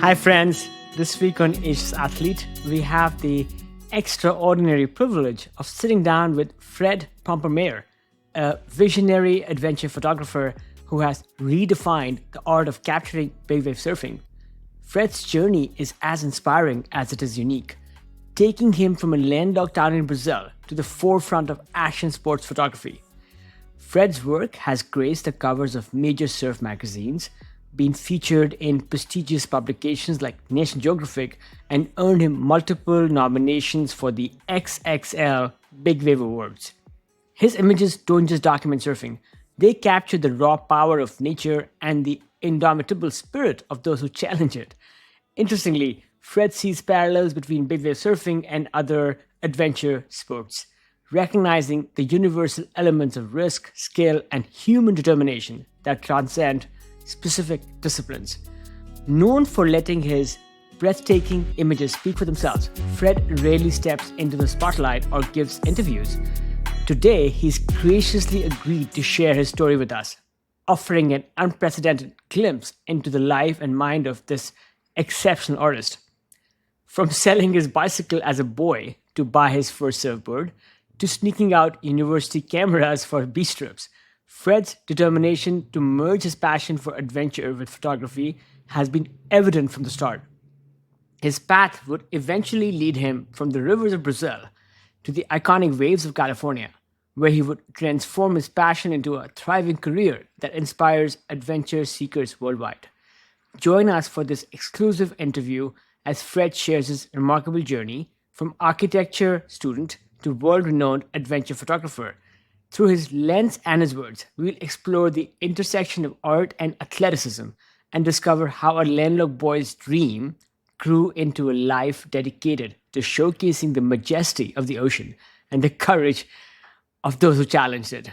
Hi, friends. This week on Asia's Athlete, we have the extraordinary privilege of sitting down with Fred Pompermayer, a visionary adventure photographer who has redefined the art of capturing big wave surfing. Fred's journey is as inspiring as it is unique, taking him from a landlocked town in Brazil to the forefront of action sports photography. Fred's work has graced the covers of major surf magazines, been featured in prestigious publications like National Geographic, and earned him multiple nominations for the XXL Big Wave Awards. His images don't just document surfing, they capture the raw power of nature and the indomitable spirit of those who challenge it. Interestingly, Fred sees parallels between big wave surfing and other adventure sports, recognizing the universal elements of risk, skill, and human determination that transcend specific disciplines. Known for letting his breathtaking images speak for themselves, Fred rarely steps into the spotlight or gives interviews. Today, he's graciously agreed to share his story with us, offering an unprecedented glimpse into the life and mind of this exceptional artist. From selling his bicycle as a boy to buy his first surfboard, to sneaking out university cameras for beach trips, Fred's determination to merge his passion for adventure with photography has been evident from the start. His path would eventually lead him from the rivers of Brazil to the iconic waves of California, where he would transform his passion into a thriving career that inspires adventure seekers worldwide. Join us for this exclusive interview as Fred shares his remarkable journey from architecture student to world renowned adventure photographer. Through his lens and his words, we'll explore the intersection of art and athleticism and discover how a landlocked boy's dream grew into a life dedicated to showcasing the majesty of the ocean and the courage of those who challenged it.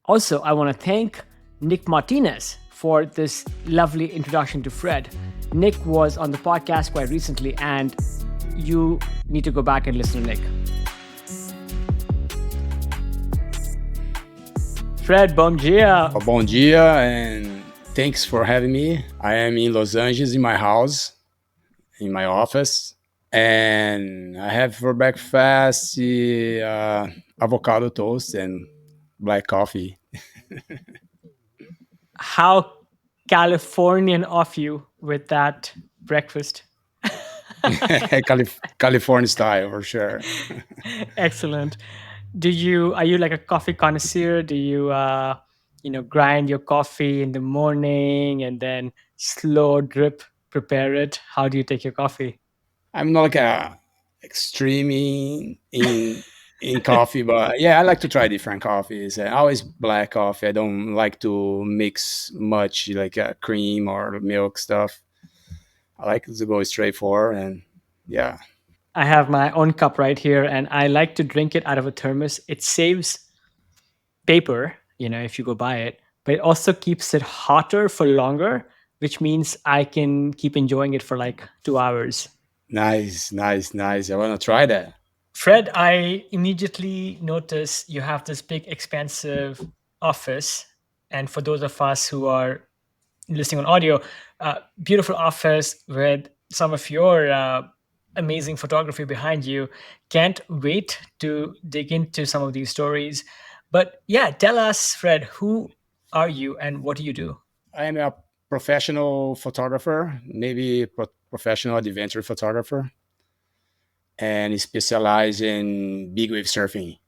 Also, I want to thank Nick Martinez for this lovely introduction to Fred. Nick was on the podcast quite recently, and you need to go back and listen to Nick. Fred, bom dia. Bom dia, and thanks for having me. I am in Los Angeles in my house, in my office, and I have for breakfast avocado toast and black coffee. How Californian of you with that breakfast. California style for sure. Excellent. Are you like a coffee connoisseur? Do you grind your coffee in the morning and then slow drip prepare it? How do you take your coffee? I'm not like a extreme in coffee, but yeah, I like to try different coffees. Always black coffee. I don't like to mix much like cream or milk stuff. I like to go straight for and yeah. I have my own cup right here and I like to drink it out of a thermos. It saves paper, if you go buy it, but it also keeps it hotter for longer, which means I can keep enjoying it for like 2 hours. Nice, nice, nice. I want to try that. Fred, I immediately notice you have this big, expansive office. And for those of us who are listening on audio, beautiful office with some of your amazing photography behind you. Can't wait to dig into some of these stories. But yeah, tell us, Fred, who are you and what do you do? I am a professional photographer, maybe professional adventure photographer, and specialize in big wave surfing.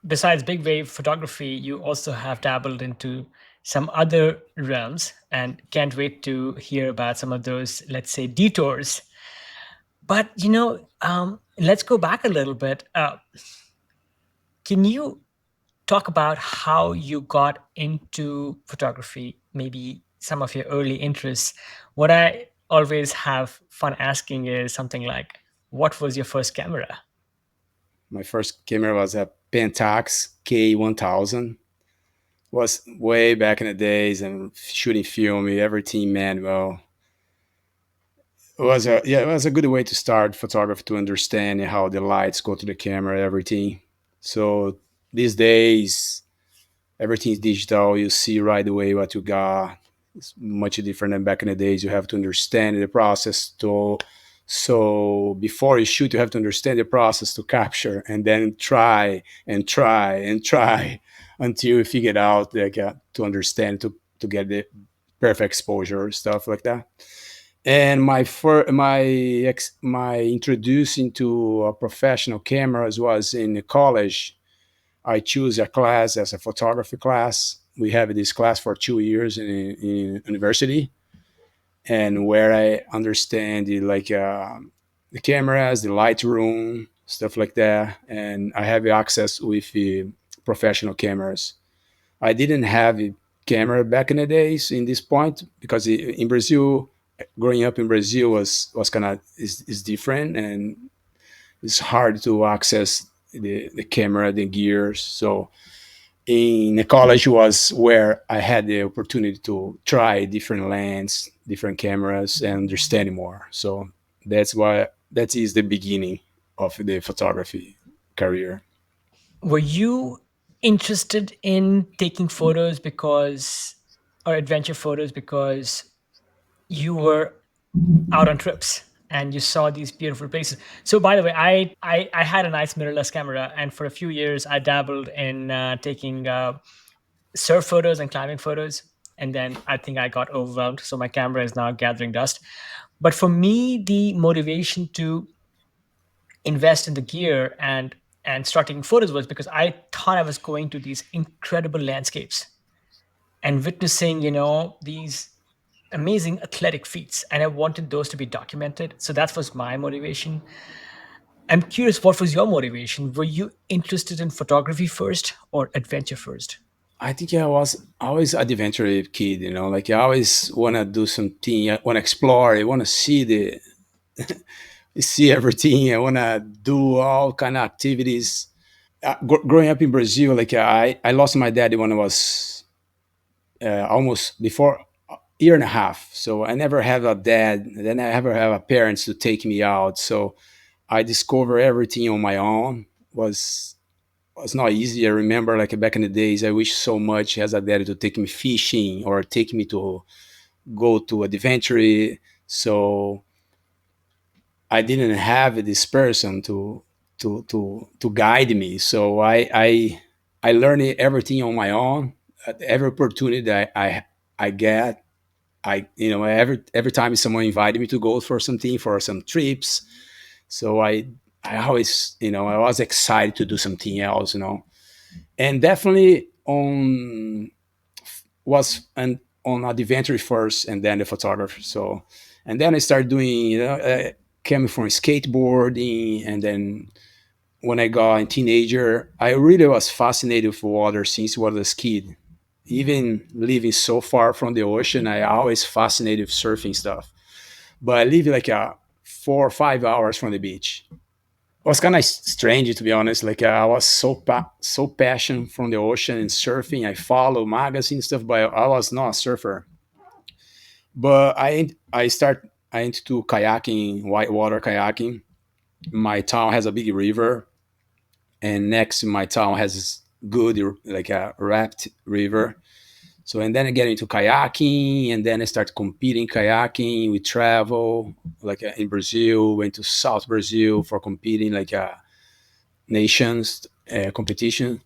Besides big wave photography, you also have dabbled into some other realms and can't wait to hear about some of those, let's say, detours. But, let's go back a little bit. Can you talk about how you got into photography, maybe some of your early interests? What I always have fun asking is something like, what was your first camera? My first camera was a Pentax K1000. Was way back in the days and shooting film, everything manual. It was a good way to start photography to understand how the lights go to the camera, everything. So these days everything's digital. You see right away what you got. It's much different than back in the days. You have to understand the process to, so before you shoot, you have to understand the process to capture, and then try and try and try until you figure it out, like to understand, to get the perfect exposure, stuff like that. And my introducing to professional cameras was in college. I choose a class as a photography class. We have this class for 2 years in university, and where I understand the cameras, the light room, stuff like that, and I have access with professional cameras. I didn't have a camera back in the days in this point because in Brazil, growing up in Brazil was kind of is different, and it's hard to access the camera, the gears. So in the college was where I had the opportunity to try different lens, different cameras, and understand more. So that's why that is the beginning of the photography career. Were you interested in taking photos because, or adventure photos because you were out on trips and you saw these beautiful places? So, by the way, I had a nice mirrorless camera, and for a few years I dabbled in taking surf photos and climbing photos. And then I think I got overwhelmed, so my camera is now gathering dust. But for me, the motivation to invest in the gear and start taking photos was because I thought I was going to these incredible landscapes and witnessing, these amazing athletic feats, and I wanted those to be documented. So that was my motivation. I'm curious, what was your motivation? Were you interested in photography first or adventure first? I think I was always a adventure kid, like I always want to do something, I want to explore, I want to see everything, I want to do all kind of activities. Growing up in Brazil, like I lost my dad when I was almost before a year and a half. So I never have a dad. Then I never have a parents to take me out. So I discover everything on my own. Was not easy. I remember like back in the days, I wish so much as a dad to take me fishing or take me to go to adventure. So I didn't have this person to guide me. So I learned everything on my own. Every opportunity that I get, every time someone invited me to go for something, for some trips. So I always, I was excited to do something else, and definitely on adventure first, and then the photography. So, and then I started doing, came from skateboarding, and then when I got a teenager, I really was fascinated with water since I was a kid. Even living so far from the ocean, I always fascinated with surfing stuff. But I live like 4 or 5 hours from the beach. It was kind of strange, to be honest. Like I was so passionate from the ocean and surfing. I follow magazine stuff, but I was not a surfer. But I into kayaking, whitewater kayaking. My town has a big river, and next to my town has this good like a raft river. So and then I get into kayaking, and then I start competing kayaking. We travel like in Brazil, went to South Brazil for competing like nations competition,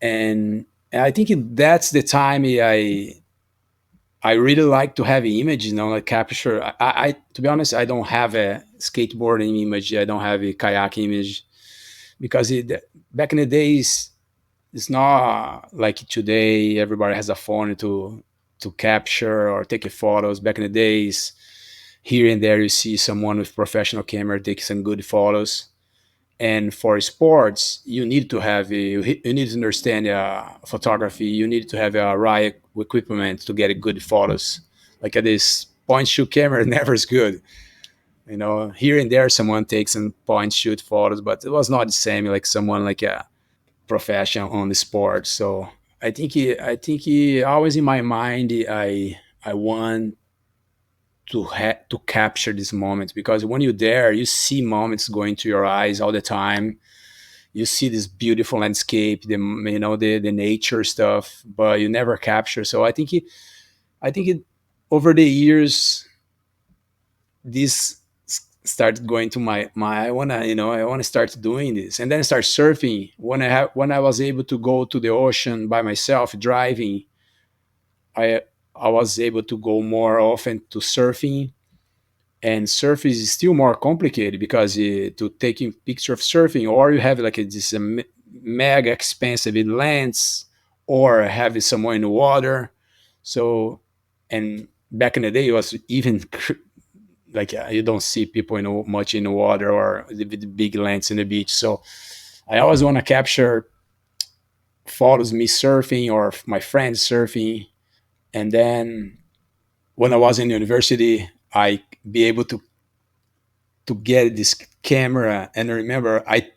and I think that's the time I really like to have image, like capture. To be honest, I don't have a skateboarding image. I don't have a kayak image because back in the days, it's not like today. Everybody has a phone to capture or take photos. Back in the days, here and there you see someone with professional camera take some good photos. And for sports, you need to have you need to understand photography. You need to have a right equipment to get good photos. Like this point shoot camera never is good. Here and there someone takes some point shoot photos, but it was not the same like someone like a professional on the sport. So I think always in my mind I want to capture these moments, because when you're there you see moments going to your eyes all the time. You see this beautiful landscape, the nature stuff, but you never capture. So I think it over the years, this started going to my I wanna, I wanna start doing this, and then I start surfing. When I was able to go to the ocean by myself driving, I I was able to go more often to surfing. And surf is still more complicated because to taking picture of surfing, or you have like this mega expensive lens, or have it somewhere in the water. So, and back in the day, it was even like you don't see people much in the water, or the big lens in the beach. So I always want to capture photos me surfing or my friends surfing. And then when I was in university, I be able to get this camera. And I remember I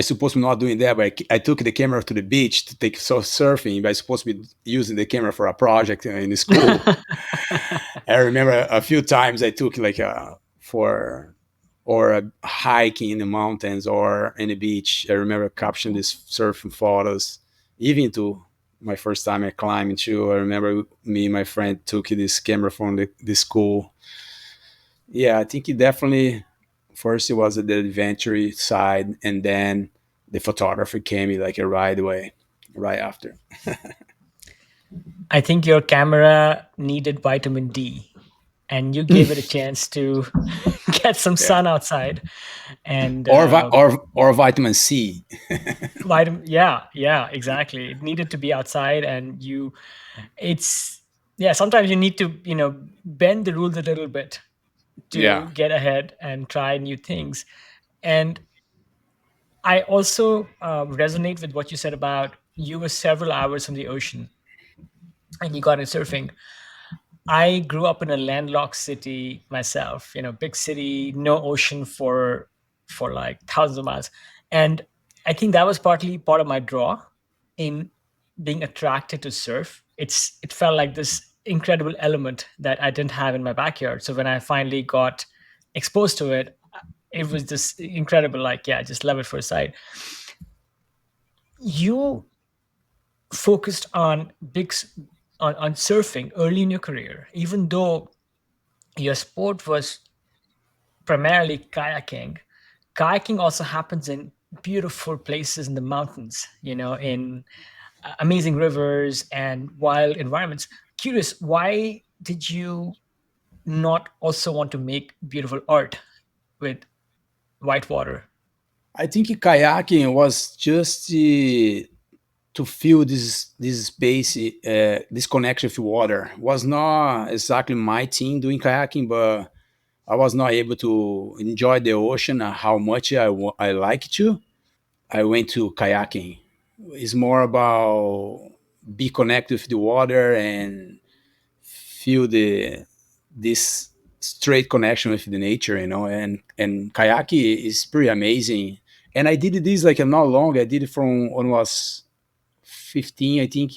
supposed to be not doing that, but I took the camera to the beach to take surfing. But I supposed to be using the camera for a project in the school. I remember a few times I took like for or hiking in the mountains or in the beach. I remember capturing these surfing photos, even to my first time I climbed too. I remember me and my friend took this camera from the school. Yeah, I think it definitely first it was the adventure side, and then the photography came like a right away, right after. I think your camera needed vitamin D, and you gave it a chance to get some Yeah, sun outside. And or vitamin C. vitamin, yeah, yeah, exactly. It needed to be outside, and it's, yeah. Sometimes you need to, bend the rules a little bit Yeah, to get ahead and try new things. And I also resonate with what you said about you were several hours from the ocean and you got into surfing. I grew up in a landlocked city myself, big city, no ocean for like thousands of miles. And I think that was partly part of my draw in being attracted to surf. It felt like this incredible element that I didn't have in my backyard. So when I finally got exposed to it, it was just incredible. Like, yeah, I just love it for a sight. You focused on on surfing early in your career, even though your sport was primarily kayaking. Kayaking also happens in beautiful places in the mountains, in amazing rivers and wild environments. Curious, why did you not also want to make beautiful art with white water? I think kayaking was just to feel this space, this connection with water. Was not exactly my thing doing kayaking, but I was not able to enjoy the ocean how much I like to. I went to kayaking. It's more about be connected with the water and feel this straight connection with the nature, and kayaking is pretty amazing. And I did this like not long. I did it from when I was 15, I think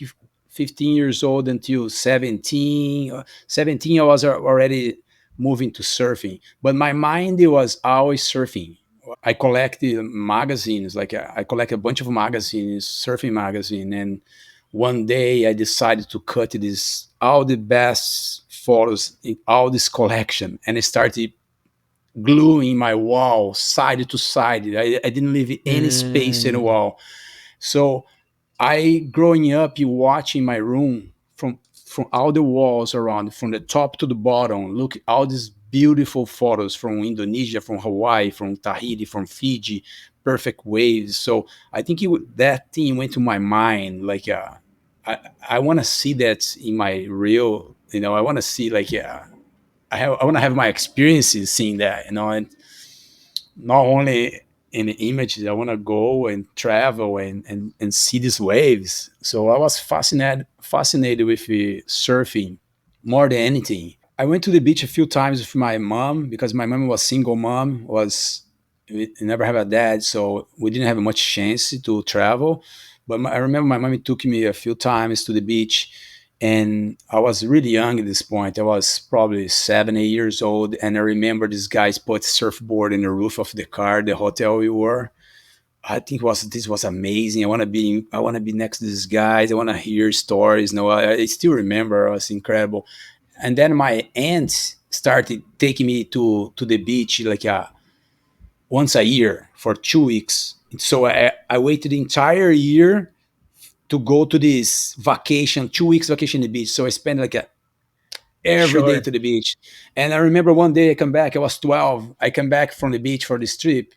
15 years old until 17. 17, I was already moving to surfing, but my mind it was always surfing. I collected magazines, like I collect a bunch of magazines, surfing magazine, and one day I decided to cut this all the best photos in all this collection, and I started gluing my wall side to side. I didn't leave any space in the Mm. wall. So I growing up, you watching my room from all the walls around, from the top to the bottom. Look, all these beautiful photos from Indonesia, from Hawaii, from Tahiti, from Fiji, perfect waves. So I think that thing went to my mind. Like, I want to see that in my real. I want to see like, I want to have my experiences seeing that. And not only in the images. I want to go and travel and see these waves. So I was fascinated with surfing more than anything. I went to the beach a few times with my mom because my mom was single mom, was we never have a dad, so we didn't have much chance to travel. But I remember my mom took me a few times to the beach, and I was really young at this point. I was probably 7, 8 years old, and I remember these guys put surfboard in the roof of the car, the hotel we were. I think this was amazing. I want to be next to these guys. I want to hear stories. No, I still remember. It was incredible. and then my aunt started taking me to the beach like once a year for 2 weeks. So I waited the entire year to go to this vacation, 2 weeks vacation in the beach. So I spent like every day Sure. to the beach. And I remember one day I come back, I was 12. I come back from the beach for this trip.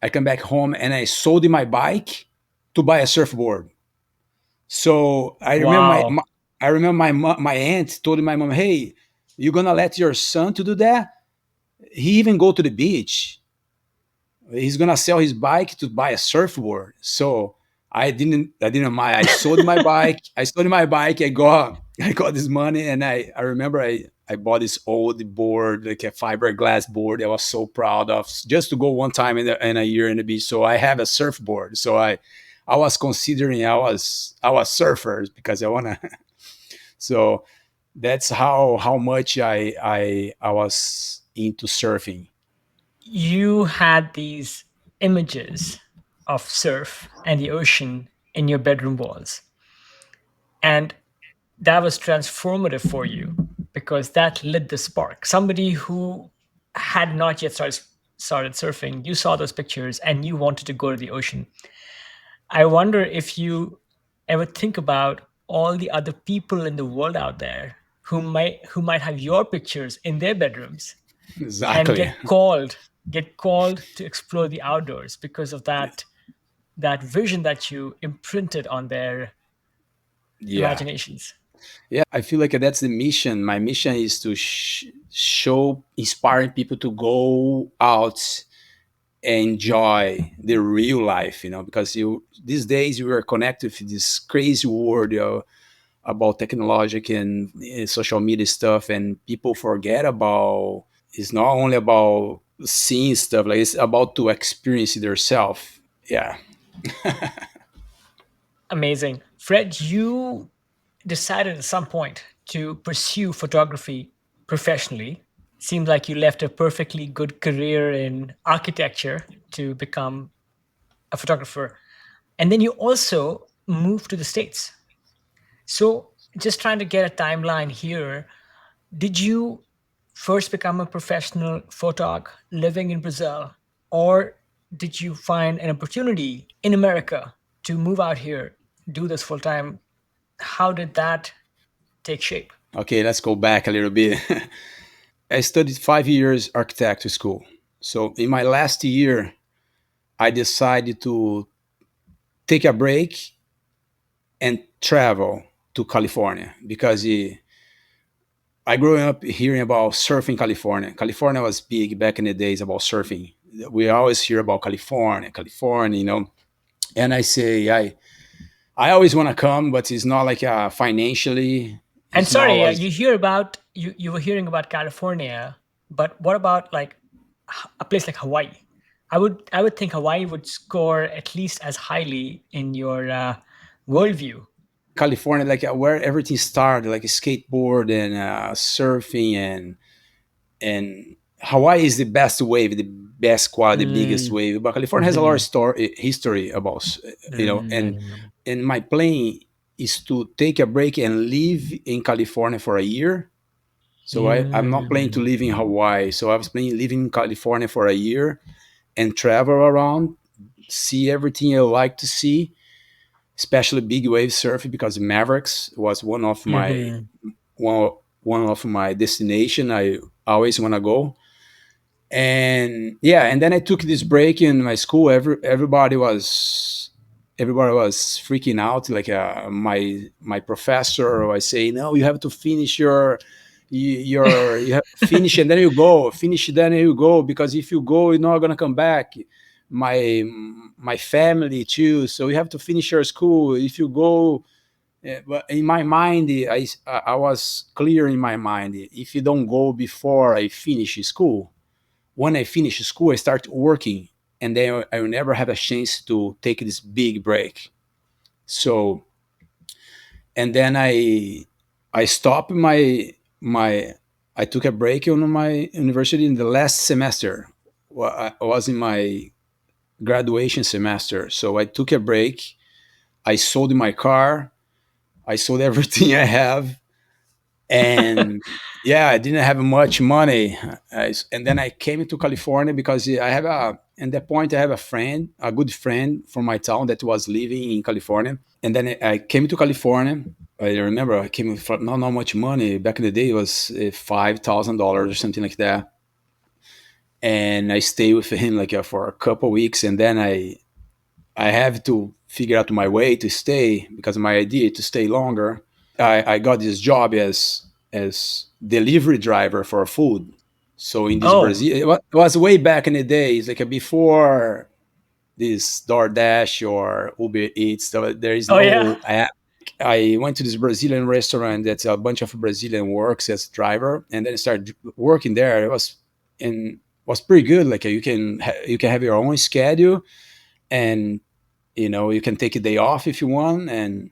I come back home and I sold my bike to buy a surfboard. So Wow. I remember my aunt told my mom, "Hey, you gonna let your son to do that? He even go to the beach. He's gonna sell his bike to buy a surfboard." So I didn't mind. I sold my bike. I sold my bike. I got this money, and I remember I bought this old board, like a fiberglass board. I was so proud of, just to go one time in a year in the beach. So I have a surfboard. So I was considering I was surfers because I wanna. So that's how much I was into surfing. You had these images of surf and the ocean in your bedroom walls. And that was transformative for you because that lit the spark. Somebody who had not yet started surfing, you saw those pictures and you wanted to go to the ocean. I wonder if you ever think about all the other people in the world out there who might have your pictures in their bedrooms and Exactly. get called to explore the outdoors because of that vision that you imprinted on their Yeah. imaginations. Yeah, I feel like that's the mission. My mission is to show, inspiring people to go out and enjoy the real life, because these days we are connected to this crazy world about technology and social media stuff, and people forget about it's not only about seeing stuff, like it's about to experience it yourself. Yeah. Amazing. Fred, you decided at some point to pursue photography professionally. Seems like you left a perfectly good career in architecture to become a photographer. And then you also moved to the States. So, just trying to get a timeline here, did you first become a professional photog living in Brazil, or did you find an opportunity in America to move out here, do this full time? How did that take shape? Okay, let's go back a little bit. I studied 5 years architecture school. So in my last year, I decided to take a break and travel to California because I grew up hearing about surfing California. California was big back in the days about surfing. We always hear about California, California. And I say I always want to come, but it's not like financially. And It's not sorry, was you hear about you were hearing about California, but what about like a place like Hawaii? I would think Hawaii would score at least as highly in your worldview. California, like where everything started, like skateboard and surfing and Hawaii is the best wave, the best quality, the biggest Mm, wave. But California has a lot of mm, history about, mm, and my plan is to take a break and live in California for a year. So I'm not planning to mm, live in Hawaii. So I was planning living in California for a year and travel around, see everything I like to see, especially big wave surfing because Mavericks was mhm. one one of my destination. I always want to go. And yeah, and then I took this break in my school. Everybody was freaking out. Like my professor was saying, "No, you have to finish you have finish and then you go, finish then you go, because if you go, you're not gonna come back." My my family too. So you have to finish your school. If you go, but in my mind, I was clear in my mind. If you don't go before I finish school, when I finish school, I start working, and then I will never have a chance to take this big break. So, and then I stopped my I took a break on my university in the last semester. I was in my graduation semester, so I took a break. I sold my car. I sold everything I have, And yeah, I didn't have much money. And then I came to California because I have a, at that point, I have a friend, a good friend from my town that was living in California. And then I came to California. I remember I came for not much money. Back in the day, it was $5,000 or something like that. And I stayed with him like for a couple weeks. And then I have to figure out my way to stay because my idea to stay longer. I got this job as delivery driver for food. So in this Oh, Brazil, it was way back in the days, like before this DoorDash or Uber Eats. So there is oh yeah. no app. I went to this Brazilian restaurant that's a bunch of Brazilian works as driver, and then I started working there. It was pretty good. Like you can have your own schedule, and you can take a day off if you want, and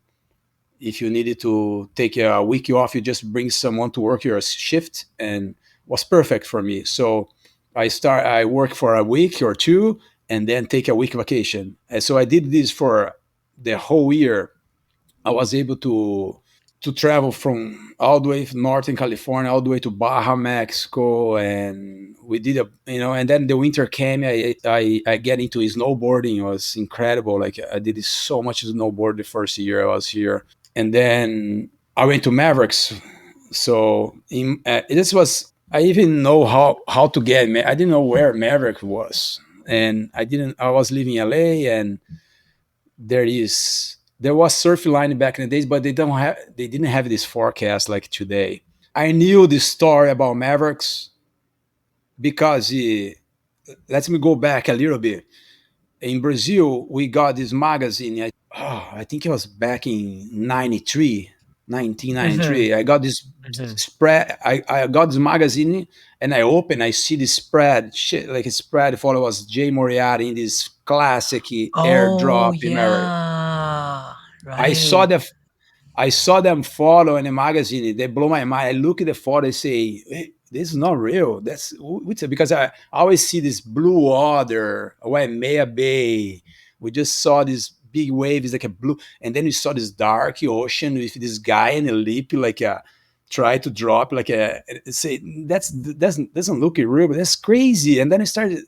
if you needed to take a week off, you just bring someone to work your shift, and was perfect for me. So I work for a week or two, and then take a week vacation. And so I did this for the whole year. I was able to travel from all the way from northern California all the way to Baja, Mexico, and we did and then the winter came. I get into snowboarding. It was incredible. Like I did so much snowboard the first year I was here, and then I went to Mavericks. So this was I even know how to get. I didn't know where Maverick was, and I didn't. I was living in LA, and there was surf line back in the days, but they didn't have this forecast like today. I knew this story about Mavericks because let me go back a little bit. In Brazil, we got this magazine. I think it was back in 93, Mm-hmm. 1993. I got this Mm-hmm. spread. I got this magazine, and I see this spread, shit, like a spread photo was Jay Moriarty in this classic Oh airdrop in Maverick. yeah. I saw Right. the I saw them photo in the magazine. They blow my mind. I look at the photo and say, hey, this is not real. Because I always see this blue water, Waimea Bay. We just saw these big waves like a blue, and then we saw this dark ocean with this guy in a lip, like a try to drop like a say that's doesn't look real, but that's crazy. And then I started,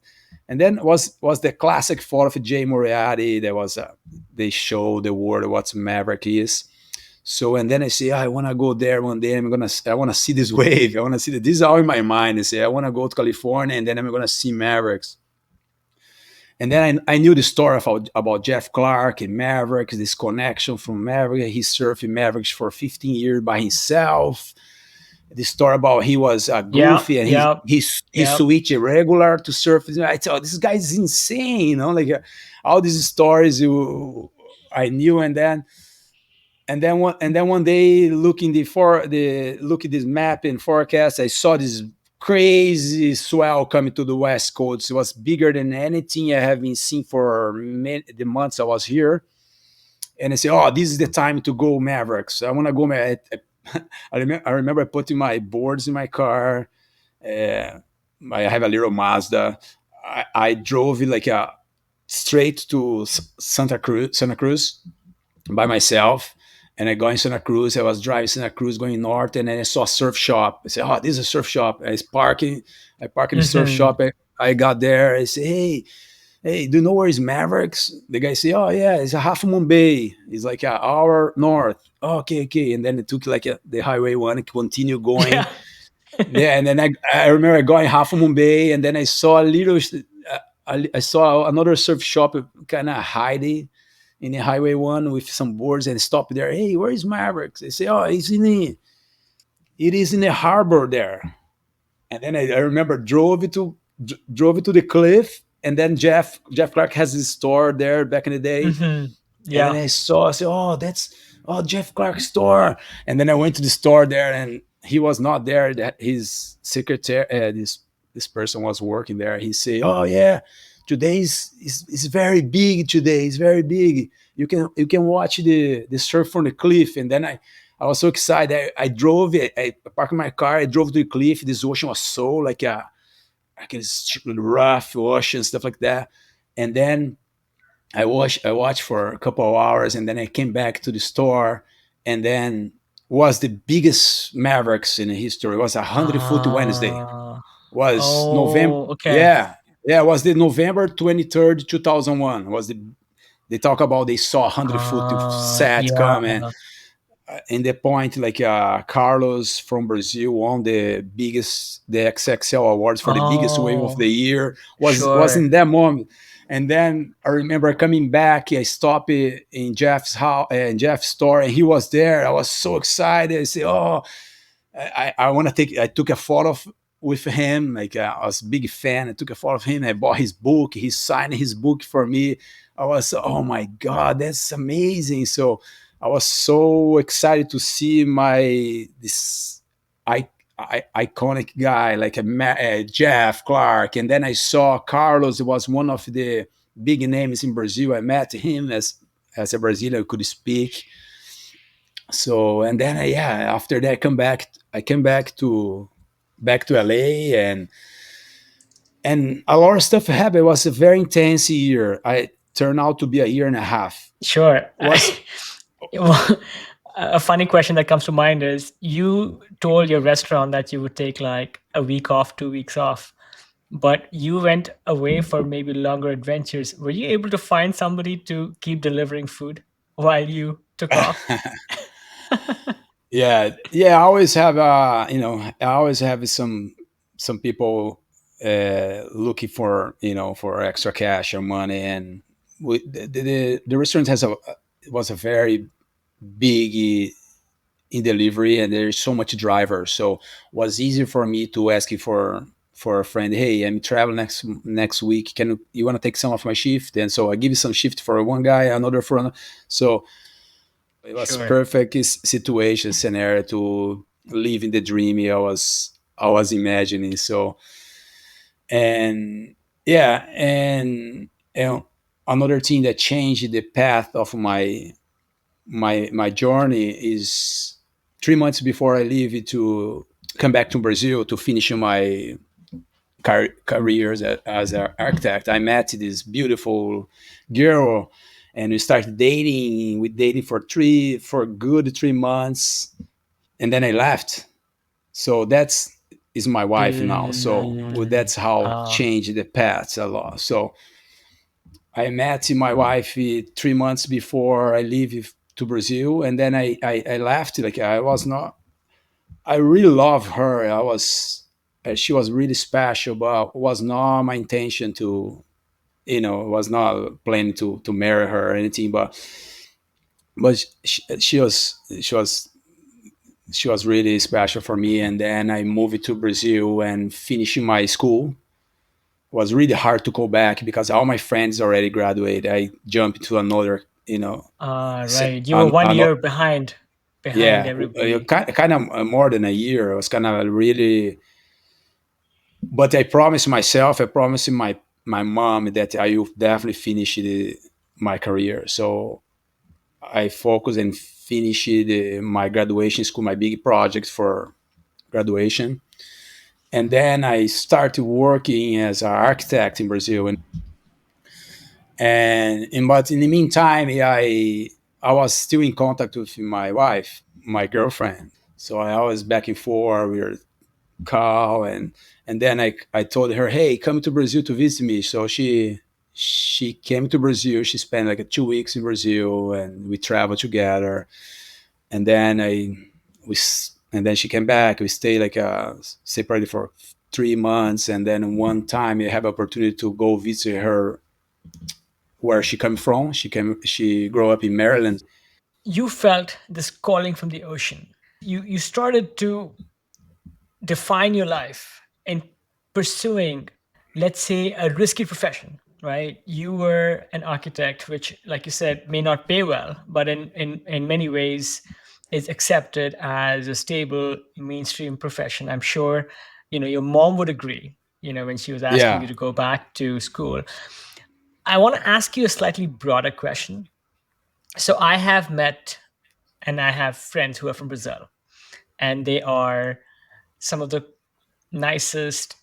and then was the classic photo of Jay Moriarty. There was they show the world what Maverick is. So and then I say, I want to go there one day. I want to see this wave. I want to see that. This is all in my mind. I say, I want to go to California, and then I'm gonna see Mavericks. And then I knew the story about Jeff Clark and Mavericks, this connection from Maverick. He surfed Mavericks for 15 years by himself. The story about he was Yep. goofy and Yep. he Yep. switched regular to surf. I thought this guy is insane, like all these stories I knew. And then one day looking look at this map and forecast, I saw this crazy swell coming to the west coast. It was bigger than anything I have been seeing for the months I was here. And I said, oh, this is the time to go Mavericks. I want to go. I remember putting my boards in my car. uh, I have a little Mazda. I drove it like a straight to Santa Cruz by myself. And I go in Santa Cruz. I was driving Santa Cruz going north, and then I saw a surf shop. I said, "Oh, this is a surf shop." I was parking. I park in the surf Mm-hmm. shop. I got there. I say, "Hey, do you know where is Mavericks?" The guy say, "Oh yeah, it's a Half Moon Bay. It's like an hour north." Oh, okay, okay. And then it took like the highway one and continue going. Yeah. Yeah, and then I remember going Half Moon Bay, and then I saw a little. I saw another surf shop kind of hiding in the highway one with some boards and stop there. Hey, where is Mavericks? They say, oh, it is in the harbor there. And then I remember drove it to the cliff. And then Jeff Clark has his store there back in the day. Mm-hmm. And then Yeah. I said, oh, that's Jeff Clark's store. And then I went to the store there, and he was not there. That his secretary, this person was working there. He said, oh yeah, today is very big. Today is very big. You can watch the surf from the cliff. And then I was so excited. I drove it. I parked my car. I drove to the cliff. This ocean was so like this rough ocean stuff like that. And then I watched for a couple of hours, and then I came back to the store, and then was the biggest Mavericks in history. It was 100-foot Wednesday. Ah, Was November? oh, okay. Yeah, yeah. It was the November 23rd, 2001. Was the they talk about they saw 100-foot set Yeah, come, and in the point like Carlos from Brazil won the XXL awards for the biggest wave of oh, the year. Was sure. in that moment. And then I remember coming back. I stopped in Jeff's house, in Jeff's store, and he was there. I was so excited. I said, "Oh, I want to take." I took a photo with him. Like I was a big fan. I took a photo of him. I bought his book. He signed his book for me. I was, oh my god, that's amazing. So I was so excited to see my this I, iconic guy like Jeff Clark, and then I saw Carlos. It was one of the big names in Brazil. I met him as a Brazilian who could speak. So and then yeah, after that, I came back to LA, and a lot of stuff happened. It was a very intense year. I turned out to be a year and a half. Sure. Was Well, a funny question that comes to mind is you told your restaurant that you would take like a week off, 2 weeks off, but you went away for maybe longer adventures. Were you able to find somebody to keep delivering food while you took off? yeah, yeah. I always have I always have some people looking for for extra cash or money, and the restaurant has a was a very big in delivery, and there's so much driver, so it was easier for me to ask you for a friend, hey, I'm traveling next week, can you want to take some of my shift, and so I give you some shift for one guy, another for another. So it was Sure. perfect situation scenario to live in the dream I was imagining. So and yeah, and another thing that changed the path of my journey is 3 months before I leave to come back to Brazil to finish my career as an architect. I met this beautiful girl, and we started dating. We dated for good 3 months, and then I left. So that's is my wife now. So well, Mm, that's how uh, changed the paths a lot. So I met my wife 3 months before I leave to Brazil, and then I left. Like I was not. I really love her. I was. She was really special, but it was not my intention to. Was not planning to marry her or anything. But she was really special for me. And then I moved to Brazil and finishing my school. It was really hard to go back because all my friends already graduated. I jumped to another, right. You were one year behind yeah, everybody. kind of more than a year. It was kind of really, but I promised myself, I promised my mom that I will definitely finish my career. So I focused and finished my graduation school, my big project for graduation. And then I started working as an architect in Brazil. But in the meantime, I was still in contact with my wife, my girlfriend. So I was back and forth. We were call, and then I told her, hey, come to Brazil to visit me. So she came to Brazil. She spent like 2 weeks in Brazil, and we traveled together. And then and then she came back. We stayed like separated for 3 months, and then one time I have opportunity to go visit her where she came from. She grew up in Maryland. You felt this calling from the ocean. You started to define your life in pursuing, let's say, a risky profession, right? You were an architect, which, like you said, may not pay well, but in many ways is accepted as a stable mainstream profession. I'm sure, your mom would agree, when she was asking you Yeah, to go back to school. I want to ask you a slightly broader question. So I have met and I have friends who are from Brazil, and they are some of the nicest,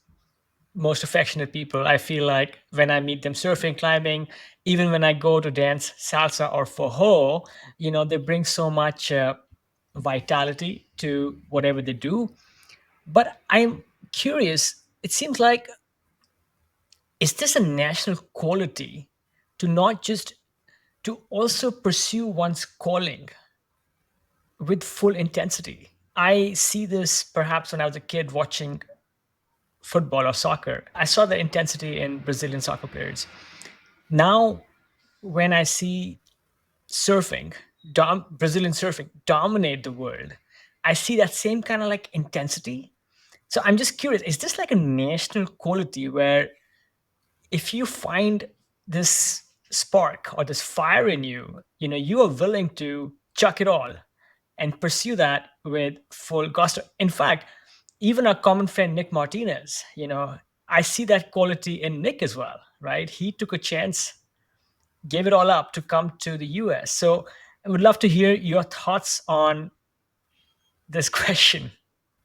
most affectionate people. I feel like when I meet them surfing, climbing, even when I go to dance salsa or forró, they bring so much. vitality to whatever they do. But I'm curious, it seems like, is this a national quality to not just to also pursue one's calling with full intensity? I see this perhaps when I was a kid watching football or soccer. I saw the intensity in Brazilian soccer players. Now, when I see surfing, Brazilian surfing dominate the world, I see that same kind of like intensity. So I'm just curious, is this like a national quality where if you find this spark or this fire in you, you are willing to chuck it all and pursue that with full gusto. In fact, even our common friend Nick Martinez, I see that quality in Nick as well, right? He took a chance, gave it all up to come to the US. So I would love to hear your thoughts on this question.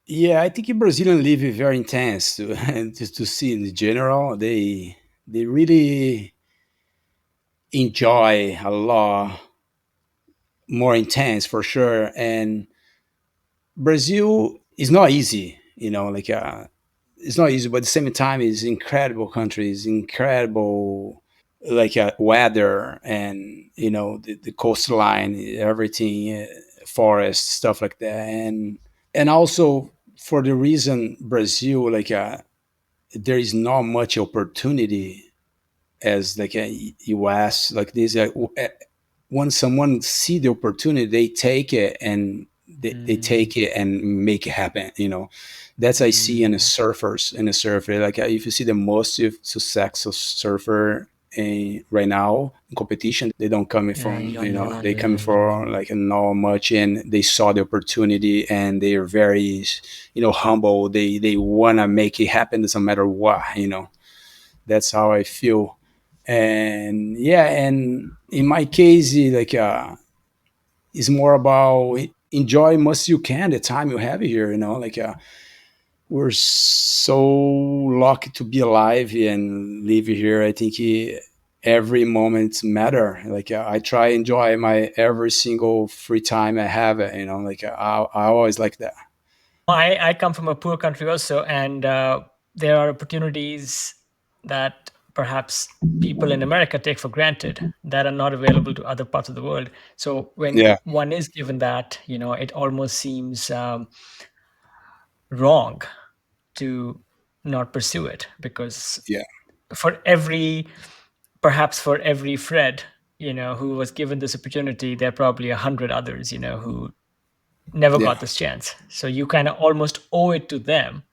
Yeah, I think Brazilian live is very intense to just to see in general. They really enjoy a lot more intense for sure. And Brazil is not easy, it's not easy, but at the same time, it's incredible country, it's incredible weather, and the coastline, everything, forest stuff like that, and also for the reason Brazil there is not much opportunity as a US like this. When someone see the opportunity, they take it, and they Mm, take it and make it happen. That's I see in the mm. surfers, in the surfer. If you see the most successful surfer right now in competition, they don't come Yeah, you from, don't know. they come from not much, and they saw the opportunity, and they are very humble. They want to make it happen, doesn't matter what. That's how I feel. And yeah, and in my case, it's more about enjoy most you can the time you have here. We're so lucky to be alive and live here. I think every moment matter. I try enjoy my every single free time I have. I always like that. I come from a poor country also, and there are opportunities that perhaps people in America take for granted that are not available to other parts of the world. So when Yeah, one is given that, it almost seems wrong to not pursue it, because yeah, for every perhaps for every Fred, who was given this opportunity, there are probably 100 others, who never yeah. got this chance. So you kind of almost owe it to them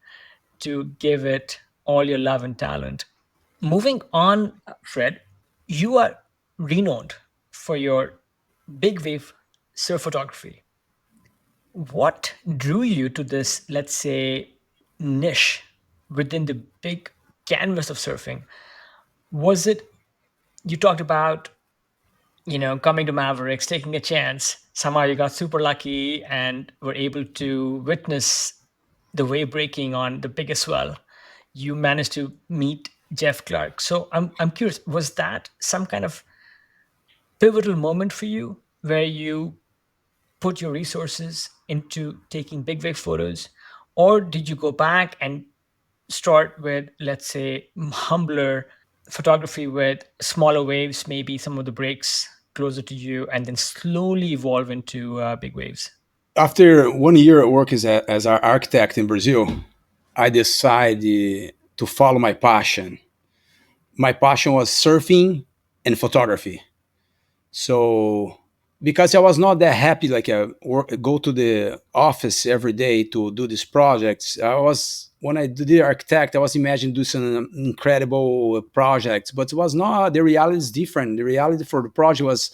to give it all your love and talent. Moving on, Fred, you are renowned for your big wave surf photography. What drew you to this, let's say, niche within the big canvas of surfing? Was it, you talked about, coming to Mavericks, taking a chance. Somehow you got super lucky and were able to witness the wave breaking on the biggest swell. You managed to meet Jeff Clark. So I'm curious, was that some kind of pivotal moment for you where you put your resources into taking big wave photos? Or did you go back and start with, let's say, humbler photography with smaller waves, maybe some of the breaks closer to you, and then slowly evolve into big waves? After 1 year at work as an architect in Brazil, I decided to follow my passion. My passion was surfing and photography. So because I was not that happy, go to the office every day to do these projects. I was when I did the architect, I was imagining do some incredible projects, but it was not. The reality is different. The reality for the project was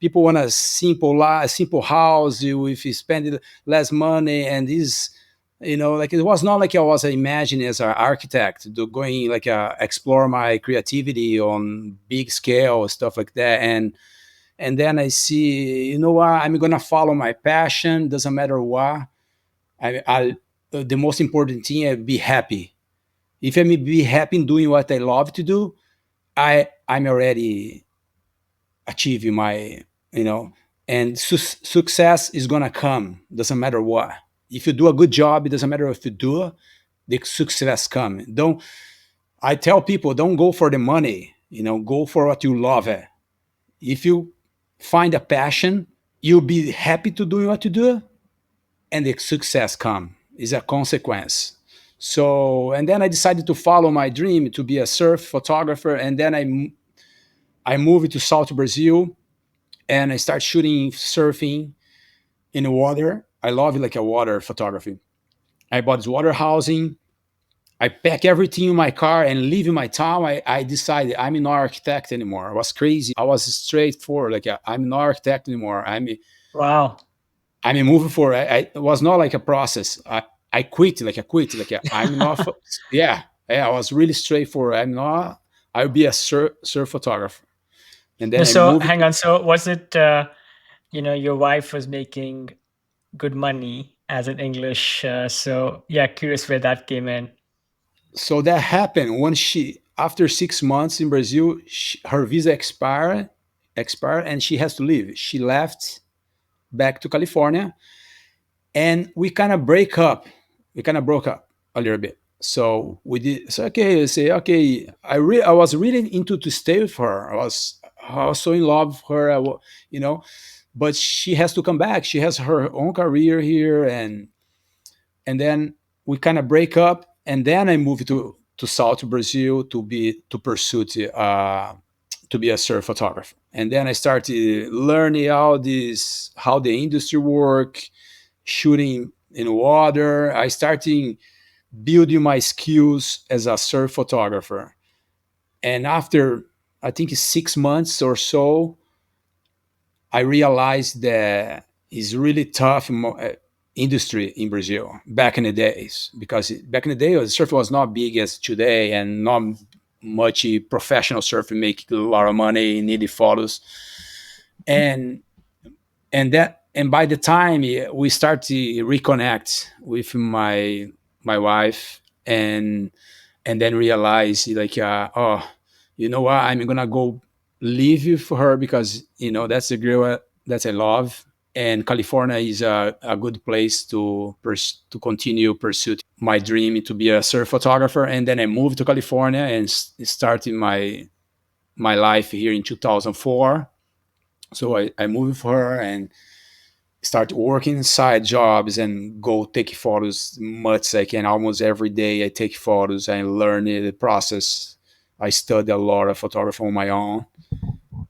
people want a simple house if you spend less money, and this, it was not like I was imagining as an architect to going explore my creativity on big scale stuff like that. And then I see, what, I'm gonna follow my passion, doesn't matter what. I The most important thing is be happy. If I be happy in doing what I love to do, I'm already achieving my, you know. and success is gonna come. Doesn't matter what. If you do a good job, it doesn't matter if you do. The success come. Don't. I tell people, don't go for the money. Go for what you love. If you find a passion, you'll be happy to do what you do, and the success come is a consequence. So, and then I decided to follow my dream to be a surf photographer, and then I moved to South Brazil, and I start shooting surfing in the water. I love like a water photography. I bought this water housing. I pack everything in my car and leave in my town. I decided I'm not architect anymore. I was crazy. I was straightforward. Like I'm not architect anymore. Wow. I'm moving forward. It was not like a process. I quit. Like I quit. Like I'm not. Yeah, yeah. I was really straightforward. I'm not. I'll be a surf photographer. And No, then I so moved. hang on. So was it, your wife was making good money as an English? So yeah, curious where that came in. So that happened when after 6 months in Brazil, her visa expired, and she has to leave. She left back to California, and we kind of break up. We kind of broke up a little bit. So we did. So okay, I say okay. I was really into to stay with her. I was so in love with her. You know, but she has to come back. She has her own career here, and then we kind of break up, and then I moved to South Brazil to pursue to be a surf photographer, and then I started learning all this how the industry work, shooting in water. I started building my skills as a surf photographer, and after I think 6 months or so, I realized that it's really tough industry in Brazil back in the days, because back in the day the surf was not big as today, and not much professional surfing make a lot of money, needed photos, and and by the time we start to reconnect with my wife, and then realize like oh, you know what, I'm gonna go live with her, because that's the girl that I love, and California is a good place to continue pursue my dream to be a surf photographer. And then I moved to California and started my life here in 2004. So I moved with her and start working side jobs and go take photos much as I can. Almost every day I take photos and learn the process. I study a lot of photography on my own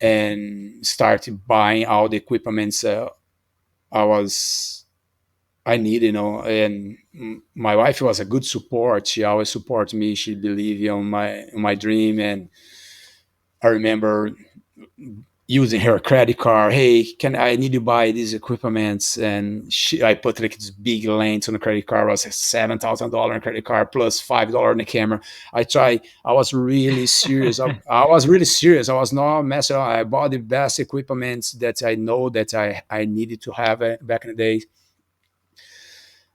and started buying all the equipments I was I need, and my wife was a good support. She always supported me. She believed in my dream, and I remember using her credit card. Hey, can I need to buy these equipments? And I put like this big lens on the credit card. It was a $7,000 credit card plus $5 on the camera. I was really serious. I was really serious. I was not messing around. I bought the best equipments that I know that I needed to have back in the days.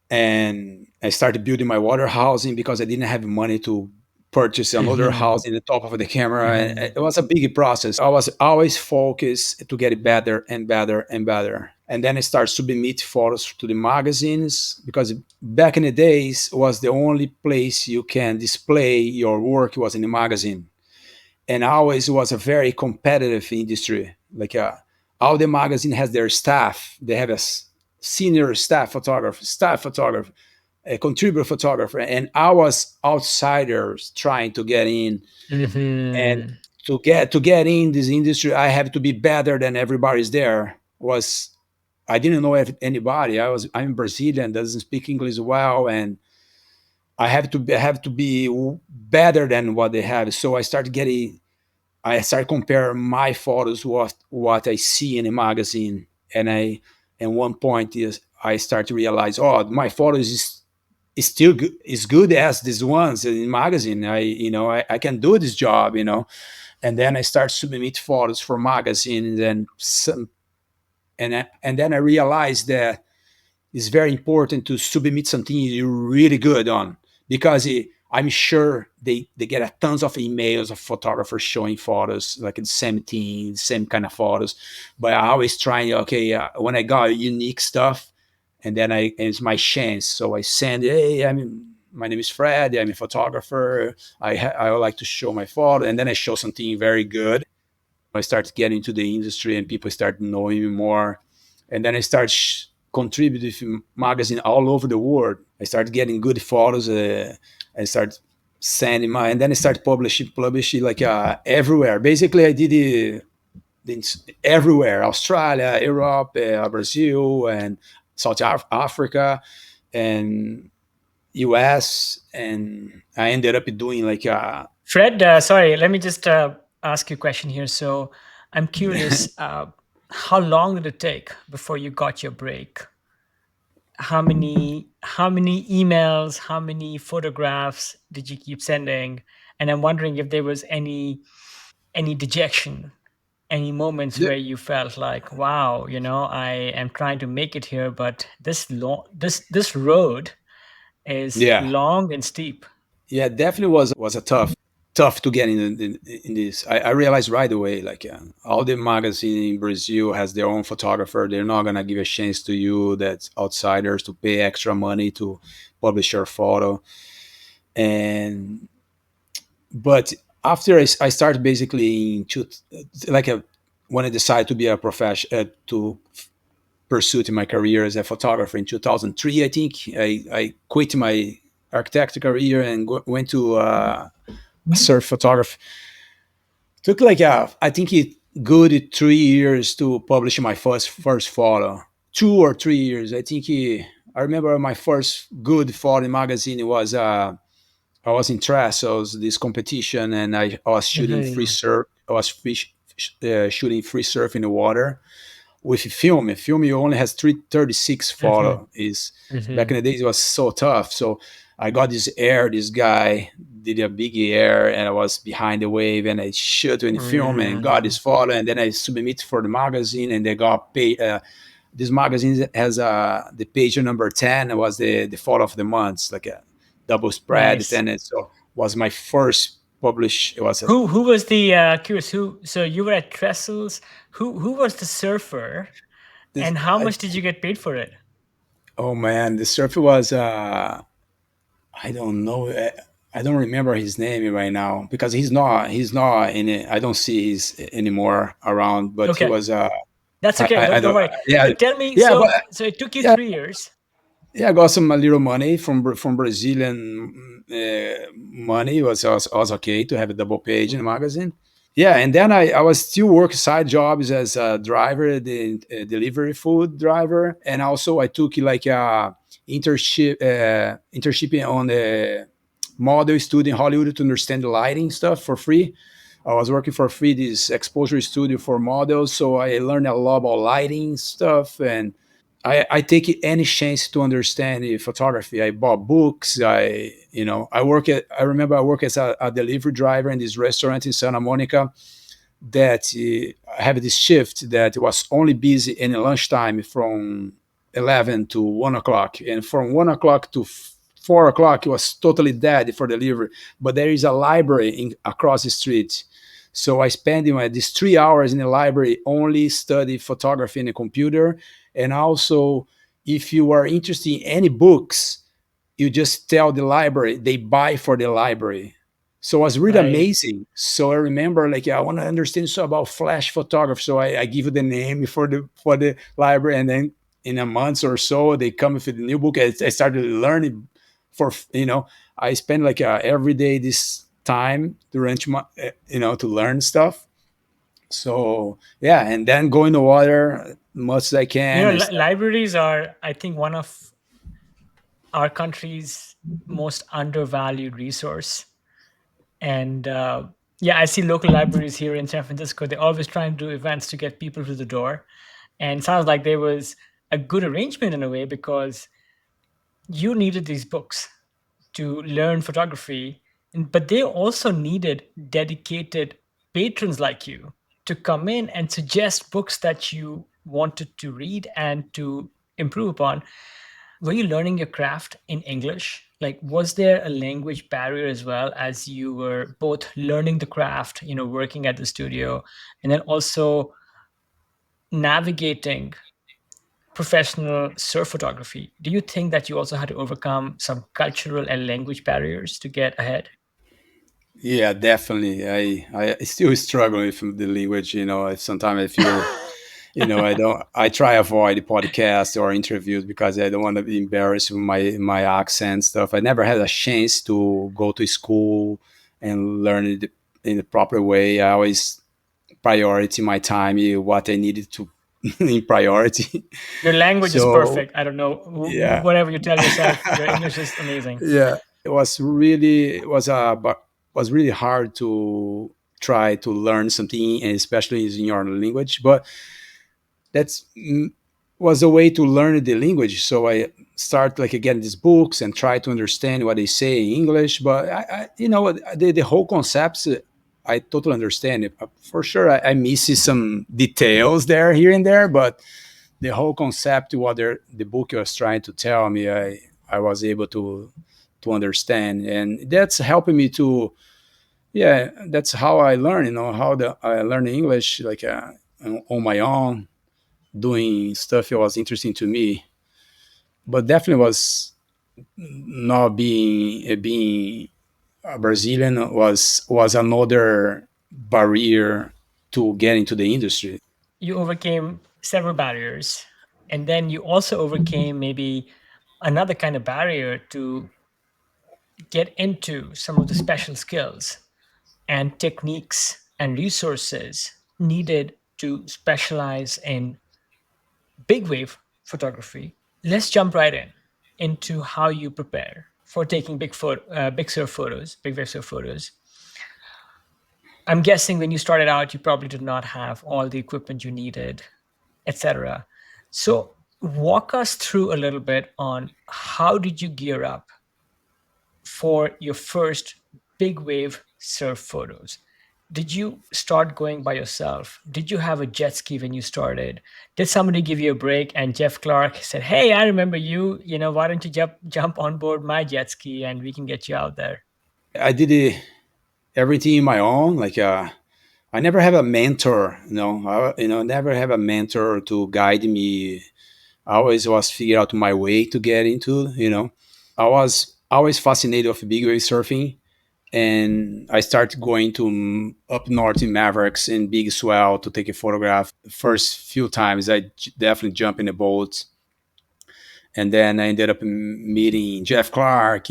And I started building my water housing because I didn't have money to purchase another Hmm. house in the top of the camera. And Hmm. it was a big process. I was always focused to get it better and better and better. And then I started submit photos to the magazines, because back in the days was the only place you can display your work was in the magazine. And always was a very competitive industry. Like all the magazine has their staff. They have a senior staff photographer, a contributor photographer, and I was outsiders trying to get in. And Hmm. to get in this industry, I have to be better than everybody's there. Was I didn't know anybody. I'm Brazilian, doesn't speak English well, and I have to be better than what they have. So I started comparing my photos with what I see in a magazine, and one point is I start to realize, oh, my photos is still good, is good as these ones in magazine. I can do this job. And then I start submit photos for magazines, and then I realized that it's very important to submit something you're really good on, because I'm sure they get a tons of emails of photographers showing photos like the same thing, same kind of photos. But I always try, okay, when I got unique stuff, and then it's my chance. So I send, hey, my name is Fred. I'm a photographer. I would like to show my photo, and then I show something very good. I start getting into the industry, and people start knowing me more, and then I start contributing to magazine all over the world. I start getting good photos. I start sending my, and then I start publishing like everywhere. Basically, I did everywhere: Australia, Europe, Brazil, and South Africa, and US, and I ended up doing like Fred, sorry, let me just ask you a question here. So I'm curious, how long did it take before you got your break? How many emails, how many photographs did you keep sending? And I'm wondering if there was any dejection, any moments where you felt like, wow, I am trying to make it here, but this road is yeah, long and steep. yeah, definitely was a tough to get in this. I realized right away, like all the magazine in Brazil has their own photographer. They're not gonna give a chance to you that's outsiders to pay extra money to publish your photo. And but after I started basically like a, when I decided to be a profession to pursue my career as a photographer in 2003, I think I quit my architect career and went to surf photography. Took like I think it good 3 years to publish my first photo. 2 or 3 years. I remember my first good photo in magazine was I was in Trestles, this competition, and I was shooting free Mhm. surf. I was shooting free surf in the water with film. A film you only has 336 Mhm. photo. Is back in Mhm. the days it was so tough. So I got this air. This guy did a big air, and I was behind the wave, and I shoot in the film and got this Mm. photo, and then I submit for the magazine, and they got paid. This magazine has the page number 10. It was the photo of the month, like a double spread, Nice. and it so was my first publish. It was a Who was the curious who? So you were at Trestles. Who was the surfer, this. and how much did you get paid for it? Oh man, the surfer was I don't know. I don't remember his name right now because he's not in it. I don't see his anymore around. But he Okay, was that's okay. I Don't don't, worry. yeah, But tell me. yeah, but So it took you yeah, 3 years. yeah. I got some a little money from Brazilian money. It was okay to have a double page in the magazine. Yeah, and then I was still working side jobs as a driver, the delivery food driver, and also I took like a internship on the model studio in Hollywood to understand the lighting stuff for free. I was working for free this exposure studio for models, so I learned a lot about lighting stuff, and I take any chance to understand the photography. I bought books. I remember I work as a delivery driver in this restaurant in Santa Monica that I have this shift that was only busy in the lunchtime from 11 to 1 o'clock. And from 1 o'clock to 4 o'clock, it was totally dead for delivery. But there is a library across the street. So I spend these 3 hours in the library only study photography in the computer. And also, if you are interested in any books, you just tell the library, they buy for the library. So it was really Right. amazing. So I remember like, yeah, I want to understand so about flash photography. So I give you the name for the library, and then in a month or so they come with the new book. I started learning for I spend like every day this time to learn stuff. So yeah, and then go in the water much as I can. Libraries are, I think, one of our country's most undervalued resource. And yeah, I see local libraries here in San Francisco. They're always trying to do events to get people to the door. And it sounds like there was a good arrangement in a way because you needed these books to learn photography, but they also needed dedicated patrons like you to come in and suggest books that you wanted to read and to improve upon. Were you learning your craft in English? Like, was there a language barrier as well as you were both learning the craft, working at the studio, and then also navigating professional surf photography? Do you think that you also had to overcome some cultural and language barriers to get ahead? Yeah, definitely. I still struggle with the language. Sometimes I feel, I don't. I try avoid podcasts or interviews because I don't want to be embarrassed with my accent stuff. I never had a chance to go to school and learn it in the proper way. I always priority my time, what I needed to in priority. Your language is So perfect. I don't know, yeah, whatever you tell yourself, your English is amazing. yeah, it was really hard to try to learn something, and especially in your language. But that's was a way to learn the language. So I start like again these books and try to understand what they say in English. But the whole concepts, I totally understand it. For sure, I miss some details there here and there, but the whole concept, what the book was trying to tell me, I was able to understand, and that's helping me to, yeah, that's how I learn. How I learn English, like on my own, doing stuff that was interesting to me. But definitely was not being a Brazilian was another barrier to get into the industry. You overcame several barriers, and then you also overcame maybe another kind of barrier to get into some of the special skills and techniques and resources needed to specialize in big wave photography. Let's jump right in into how you prepare for taking big surf photos, big wave surf photos. I'm guessing when you started out, you probably did not have all the equipment you needed, etc. So walk us through a little bit on how did you gear up for your first big wave surf photos? Did you start going by yourself? Did you have a jet ski when you started? Did somebody give you a break and Jeff Clark said, "Hey, I remember you. Why don't you jump on board my jet ski and we can get you out there?" I did everything in my own. Like I never have a mentor. Never have a mentor to guide me. I always was figure out my way to get into. I was always fascinated with big wave surfing, and I started going to up north in Mavericks in big swell to take a photograph. First few times, I definitely jump in the boat, and then I ended up meeting Jeff Clark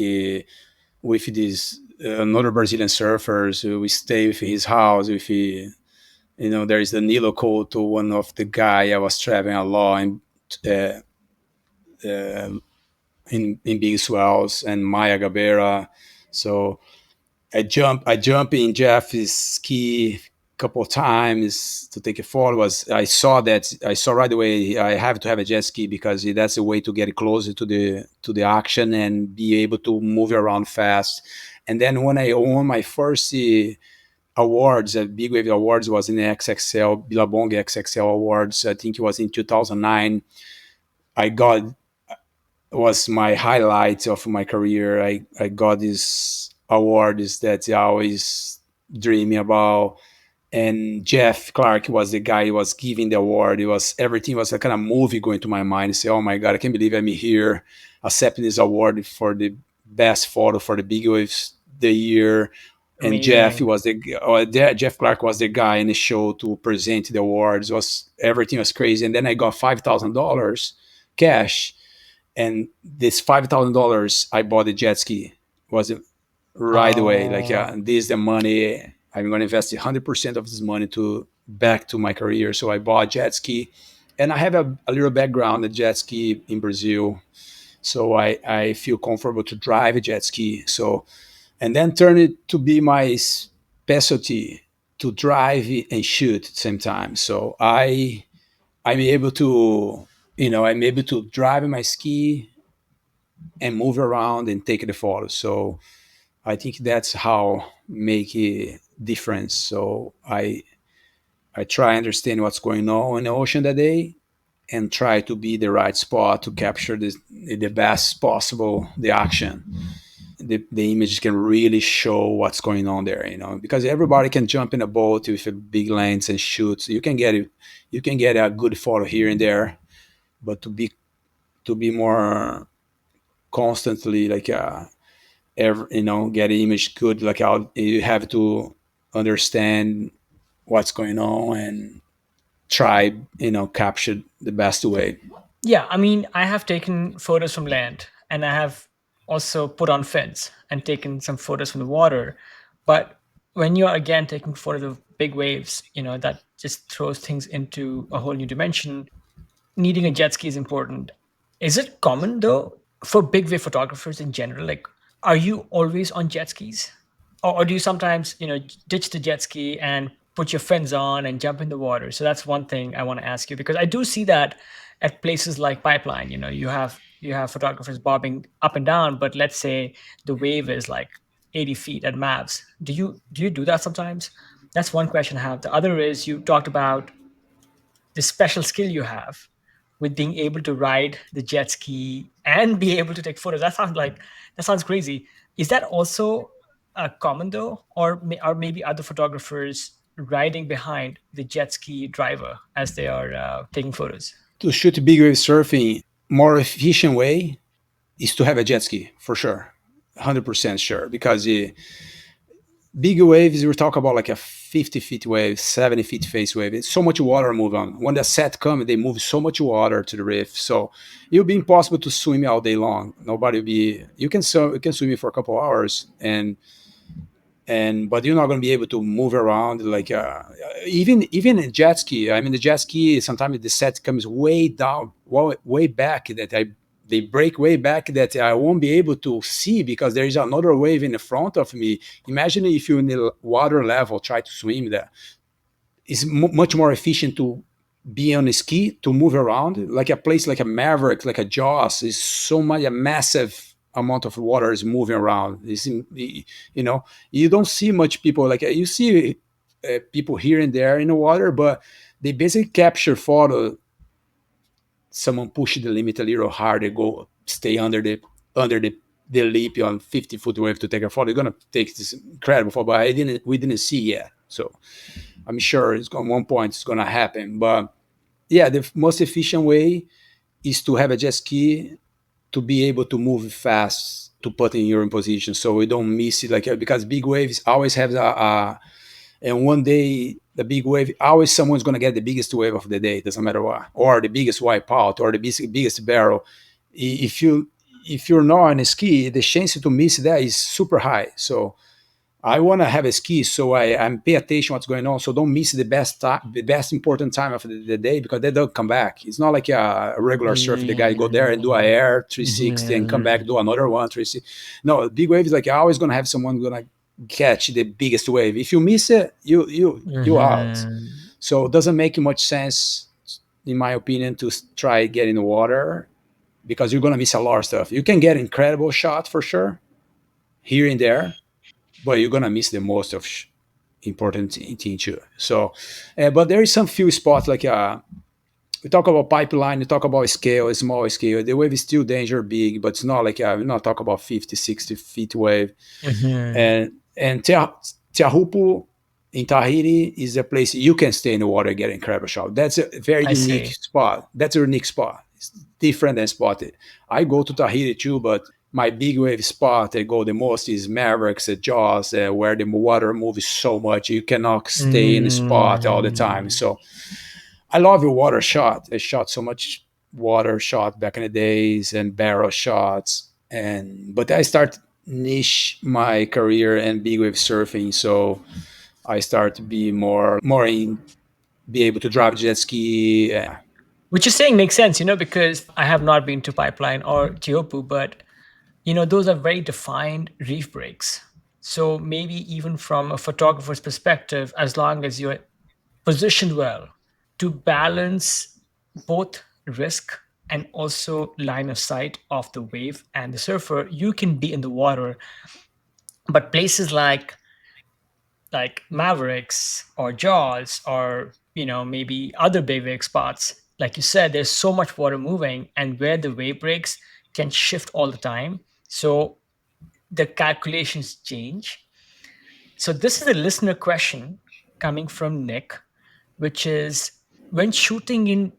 with these another Brazilian surfers. We stay with his house. There is the Nilo Couto, one of the guy I was traveling a lot uh, uh, in big swells, and Maya Gabera. So I jump in Jeff's ski a couple of times to take a photo. I saw right away I have to have a jet ski because that's a way to get closer to the action and be able to move around fast. And then when I won my first awards, Big Wave Awards, was in the XXL Billabong XXL Awards. I think it was in 2009. I got was my highlight of my career. I got this award is that I always dreaming about. And Jeff Clark was the guy who was giving the award. It was everything was a kind of movie going to my mind. I say, oh my God, I can't believe I'm here accepting this award for the best photo for the big waves the year. And Amazing. Jeff Clark was the guy in the show to present the awards. Everything was crazy. And then I got $5,000 cash, and this $5,000 I bought a jet ski. Was right away like, Oh, this is the money I'm going to invest 100% of this money to back to my career. So I bought a jet ski, and I have a little background in jet ski in Brazil, so I feel comfortable to drive a jet ski. So, and then turn it to be my specialty, to drive it and shoot at the same time. So I'm able to, I'm able to drive my ski and move around and take the photos. So I think that's how make a difference. So I try understand what's going on in the ocean that day, and try to be the right spot to capture the best possible the action. The image can really show what's going on there, because everybody can jump in a boat with a big lens and shoot. So you can get a good photo here and there, but to be more constantly like get an image good, like you have to understand what's going on and try capture the best way. Yeah, I mean, I have taken photos from land and I have also put on fins and taken some photos from the water. But when you're again taking photos of big waves, that just throws things into a whole new dimension. Needing a jet ski is important. Is it common though for big wave photographers in general? Like, are you always on jet skis, or do you sometimes ditch the jet ski and put your fins on and jump in the water? So that's one thing I want to ask you, because I do see that at places like Pipeline. You have photographers bobbing up and down, but let's say the wave is like 80 feet at max. Do you do that sometimes? That's one question I have. The other is, you talked about the special skill you have with being able to ride the jet ski and be able to take photos. That sounds crazy. Is that also common though, or maybe other photographers riding behind the jet ski driver as they are taking photos? To shoot big wave surfing, more efficient way is to have a jet ski for sure, 100% sure, because big waves, we talk about like a 50 feet wave, 70 feet face wave. It's so much water move on. When the set comes, they move so much water to the reef. So it'll be impossible to swim all day long. Nobody will be, you can swim for a couple hours but you're not going to be able to move around like even a jet ski. I mean, the jet ski sometimes the set comes way down, way back that they break way back that I won't be able to see because there is another wave in the front of me. Imagine if you're in the water level, try to swim there. It's much more efficient to be on a ski, to move around like a place like a Maverick, like a Jaws. Is so much a massive amount of water is moving around. You don't see much people like you see people here and there in the water, but they basically capture photo. Someone push the limit a little harder, go stay under the lip on 50-foot wave to take a photo. You're gonna take this incredible photo, but we didn't see yet. So I'm sure it's going one point it's gonna happen. But yeah, the most efficient way is to have a jet ski to be able to move fast to put in your position so we don't miss it like because big waves always have and one day the big wave always someone's going to get the biggest wave of the day, doesn't matter what, or the biggest wipeout or the biggest barrel. If you're not on a ski, the chance to miss that is super high. So I want to have a ski, so I'm pay attention what's going on, so don't miss the best time, the best important time of the day because they don't come back. It's not like a regular surf. The guy go there and do a air 360 and come back do another one 360. No, big wave is like you're always gonna have someone gonna catch the biggest wave. If you miss it, you out. Mhm. So it doesn't make much sense, in my opinion, to try get in the water because you're gonna miss a lot of stuff. You can get incredible shot for sure here and there, but you're gonna miss the most of important thing too. So, but there is some few spots like we talk about pipeline, we talk about scale, small scale. The wave is still danger big, but it's not like we're not talk about 50, 60 feet wave. Mhm. And Teahupu in Tahiti is a place you can stay in the water and get incredible shot. That's a very I unique see. spot. That's a unique spot. It's different than spotted. I go to Tahiti too, but my big wave spot I go the most is Mavericks at Jaws, where the water moves so much you cannot stay in the spot all the time. Mm. So I love your water shot. I shot so much water shot back in the days and barrel shots, and but I start niche my career in big wave surfing. So I start to be more in be able to drive jet ski. What you're saying makes sense, because I have not been to Pipeline or Teopu, but those are very defined reef breaks. So maybe even from a photographer's perspective, as long as you're positioned well to balance both risk and also line of sight of the wave and the surfer, you can be in the water. But places like Mavericks or Jaws or maybe other big wave spots, like you said, there's so much water moving, and where the wave breaks can shift all the time. So the calculations change. So this is a listener question coming from Nick, which is, when shooting in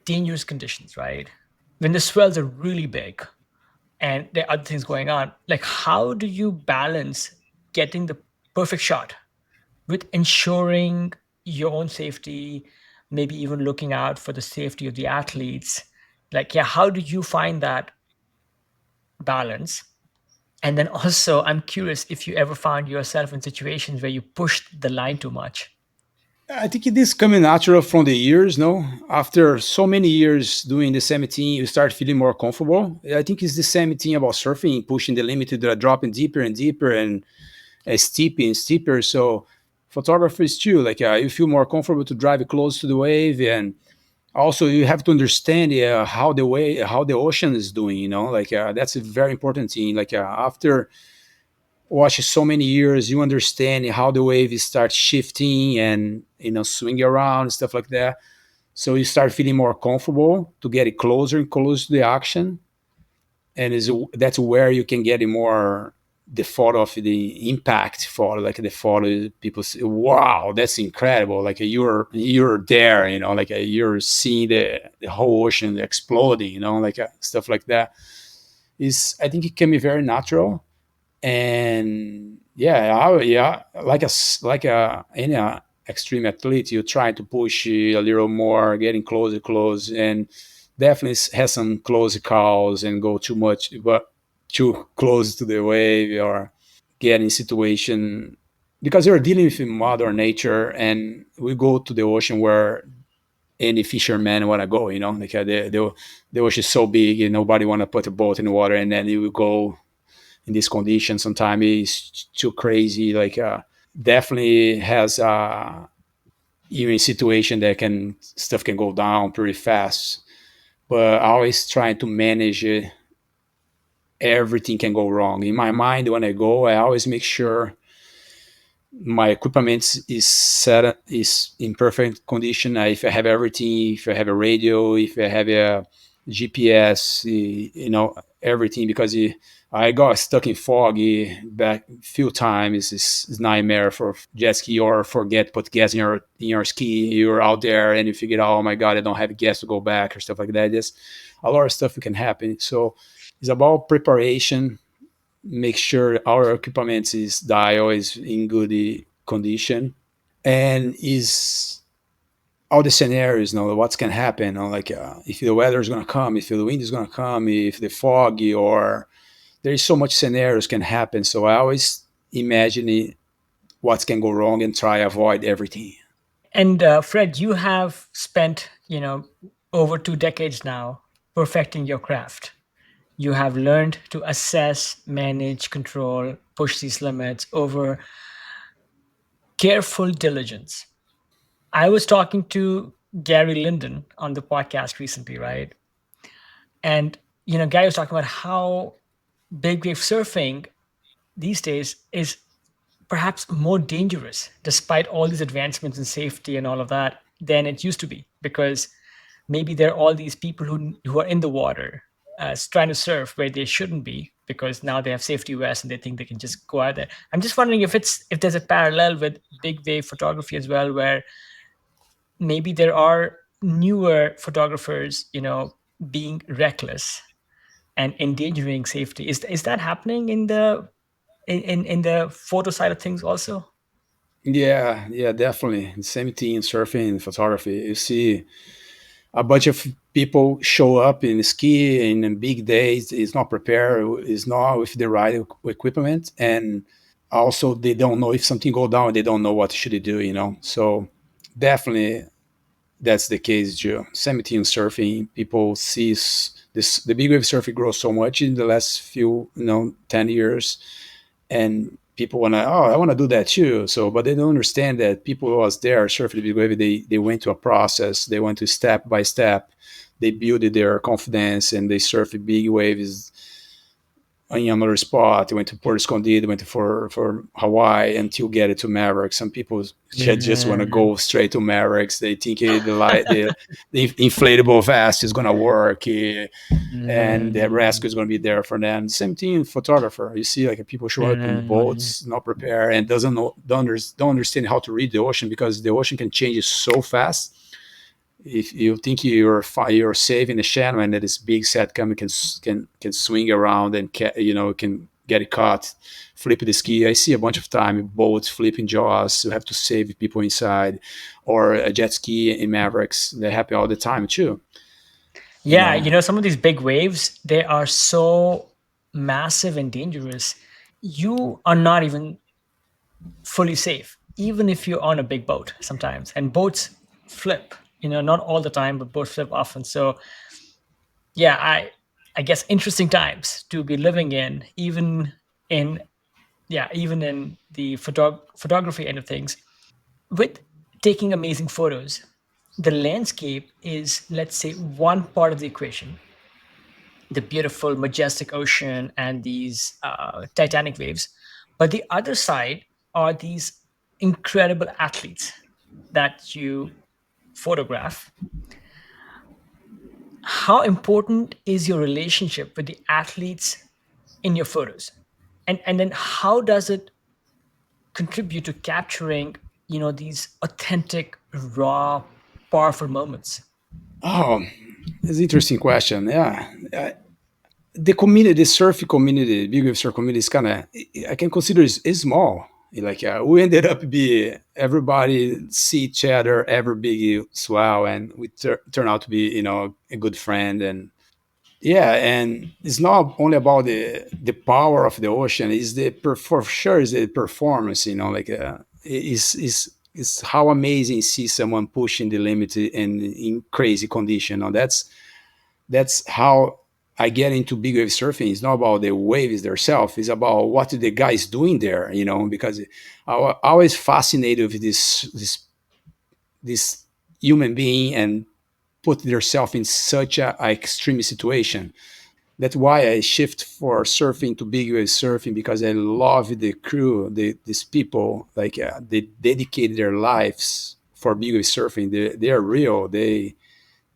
dangerous conditions, right? When the swells are really big and there are other things going on, like how do you balance getting the perfect shot with ensuring your own safety, maybe even looking out for the safety of the athletes? Like, yeah, how do you find that balance? And then also, I'm curious if you ever found yourself in situations where you pushed the line too much. I think it is coming natural from the years, no? After so many years doing the same thing, you start feeling more comfortable. I think it's the same thing about surfing, pushing the limit to the dropping deeper and deeper and steeper and steeper. So photographers too, like you feel more comfortable to drive close to the wave, and also you have to understand how the ocean is doing. Like that's a very important thing. Like after watch so many years, you understand how the wave starts shifting and swinging around and stuff like that. So you start feeling more comfortable to get it closer and closer to the action, and that's where you can get it more the photo of the impact photo, like the photo people say, wow, that's incredible, like you're there, like you're seeing the whole ocean exploding, like stuff like that. Is I think it can be very natural. And yeah, yeah, like any extreme athlete, you try to push a little more, getting closer, close, and definitely has some close calls and go too much, but too close to the wave or get in situation because you're dealing with mother nature, and we go to the ocean where any fisherman want to go, like the ocean is so big and nobody want to put a boat in the water, and then you go in this condition. Sometimes it's too crazy. Like definitely has even situation that can stuff can go down pretty fast. But always trying to manage it. Everything can go wrong. In my mind, when I go, I always make sure my equipment is set is in perfect condition. If I have everything, if I have a radio, if I have a GPS, everything, because I got stuck in foggy back a few times. It's nightmare for jet ski, or forget put gas in your ski. You're out there and you figure out, oh my god, I don't have gas to go back or stuff like that. Just a lot of stuff can happen. So it's about preparation, make sure our equipment is dial is in good condition, and is all the scenarios, what can happen, like if the weather is going to come, if the wind is going to come, if the foggy, or there is so much scenarios can happen. So I always imagine what can go wrong and try avoid everything. And Fred, you have spent, over 2 decades now perfecting your craft. You have learned to assess, manage, control, push these limits over careful diligence. I was talking to Gary Linden on the podcast recently, right? And Gary was talking about how big wave surfing these days is perhaps more dangerous, despite all these advancements in safety and all of that, than it used to be, because maybe there are all these people who are in the water trying to surf where they shouldn't be, because now they have safety vests and they think they can just go out there. I'm just wondering if there's a parallel with big wave photography as well, where maybe there are newer photographers, being reckless and endangering safety. Is that happening in the photo side of things also? Yeah, yeah, definitely. Same thing in surfing and photography. You see a bunch of people show up in ski in big days, is not prepared, is not with the right equipment, and also they don't know if something go down, they don't know what should they do, so definitely that's the case too. Same thing in surfing. People see this the big wave surfing grows so much in the last few 10 years, and people want to, oh, I want to do that too. So but they don't understand that people who was there surfing the big wave, they went to a process, they went to step by step, they built their confidence, and they surf the big waves in another spot. They went to Port Escondido, went to for Hawaii until get it to Mavericks. Some people just want to Yeah. go straight to Mavericks. They think the inflatable vest is gonna work, and the rescue is gonna be there for them. Same thing, photographer. You see, like people show up in boats, not prepared, and doesn't know, don't understand how to read the ocean because the ocean can change so fast. If you think you're safe in the channel and that this big set coming can swing around and can get it caught, flip the ski. I see a bunch of time boats flipping jaws. You have to save people inside, or a jet ski in Mavericks. They happen all the time too. You Yeah, know. some of these big waves, they are so massive and dangerous. You are not even fully safe, even if you're on a big boat sometimes. And boats flip, not all the time, but boats flip often. So yeah, I guess interesting times to be living in, in even in the photography end of things. With taking amazing photos, the landscape is, let's say, one part of the equation, the beautiful, majestic ocean and these titanic waves. But the other side are these incredible athletes that you photograph. How important is your relationship with the athletes in your photos? And then how does it contribute to capturing, these authentic, raw, powerful moments? Oh, it's an interesting question. Yeah. The community, the surf community, big wave surf community is kind of, I can consider is small. Like we ended up be everybody see each other every big swell, and we turn out to be a good friend. And yeah, and it's not only about the power of the ocean. Is the for sure is the performance. Like is how amazing see someone pushing the limit in crazy condition. That's how I get into big wave surfing. It's not about the waves themselves. It's about what the guys doing there. Because I always fascinated with this human being and put themselves in such a extreme situation. That's why I shift for surfing to big wave surfing, because I love the crew, these people. Like they dedicate their lives for big wave surfing. They are real.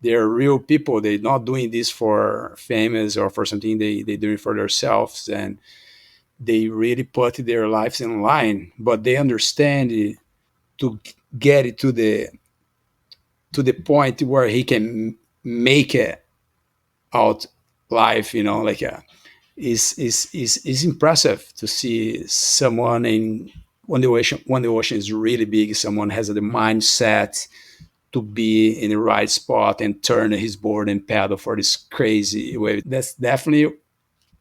They're real people. They're not doing this for famous or for something. They do it for themselves, and they really put their lives in line. But they understand to get it to the point where he can make it out live. Like is impressive to see someone in when the ocean is really big. Someone has the mindset to be in the right spot and turn his board and paddle for this crazy wave. That's definitely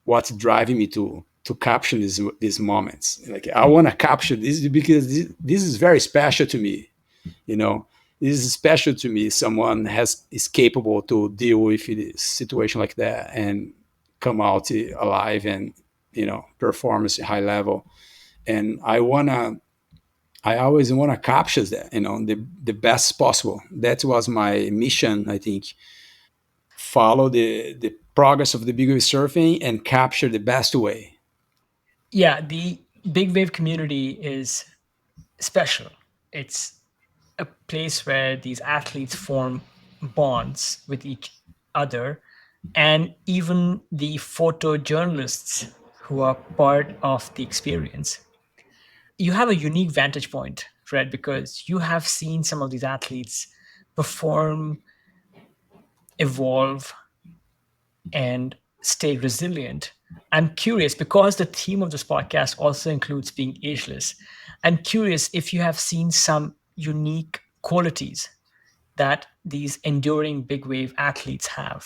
what's driving me to capture these moments. Like I want to capture this because this is very special to me. You know, this is special to me. Someone is capable to deal with a situation like that and come out alive and perform at a high level. And I always want to capture that, the best possible. That was my mission, I think. Follow the progress of the big wave surfing and capture the best way. Yeah, the big wave community is special. It's a place where these athletes form bonds with each other, and even the photojournalists who are part of the experience. You have a unique vantage point, Fred, because you have seen some of these athletes perform, evolve, and stay resilient. I'm curious because the theme of this podcast also includes being ageless. I'm curious if you have seen some unique qualities that these enduring big wave athletes have,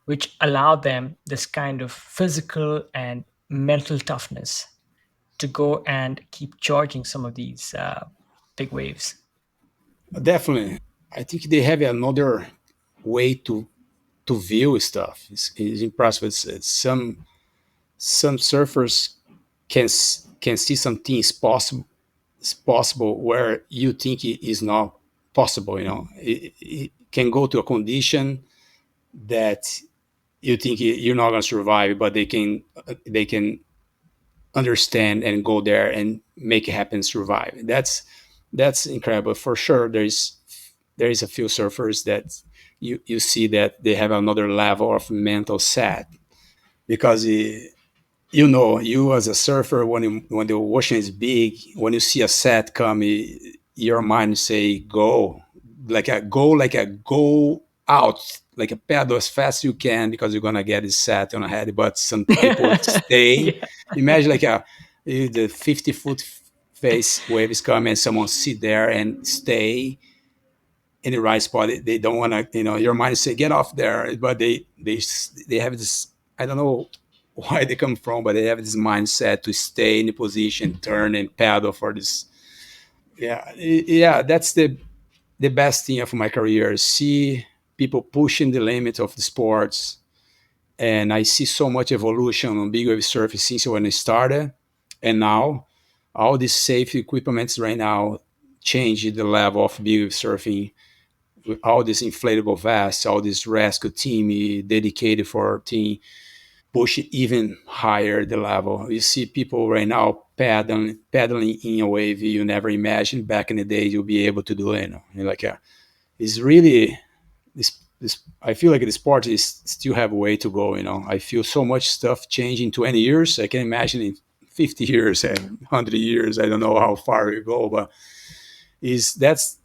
which allow them this kind of physical and mental toughness to go and keep charging some of these big waves. Definitely, I think they have another way to view stuff. It's impressive. It's some surfers can see some things possible where you think it is not possible. It can go to a condition that you think you're not going to survive, but they can understand and go there and make it happen, survive. That's incredible for sure. There is a few surfers that you see that they have another level of mental set, because you as a surfer, when the ocean is big, when you see a set come, your mind say go, like a go out, like a paddle as fast as you can, because you're gonna get this set on a head. But some people stay. Yeah. Imagine the 50-foot face wave is coming, and someone sit there and stay in the right spot. They don't want to, your mind say get off there, but they have this. I don't know why they come from, but they have this mindset to stay in the position, turn and paddle for this. Yeah, yeah, that's the best thing of my career. See people pushing the limits of the sports, and I see so much evolution on big wave surfing since when I started, and now all these safety equipments right now change the level of big wave surfing, with all these inflatable vests, all this rescue team dedicated for team, push it even higher the level. You see people right now paddling in a wave you never imagined back in the day you'll be able to do it. It's really this. I feel like the sport is still have a way to go. I feel so much stuff change in 20 years. I can imagine in 50 years and 100 years. I don't know how far we go, but is that's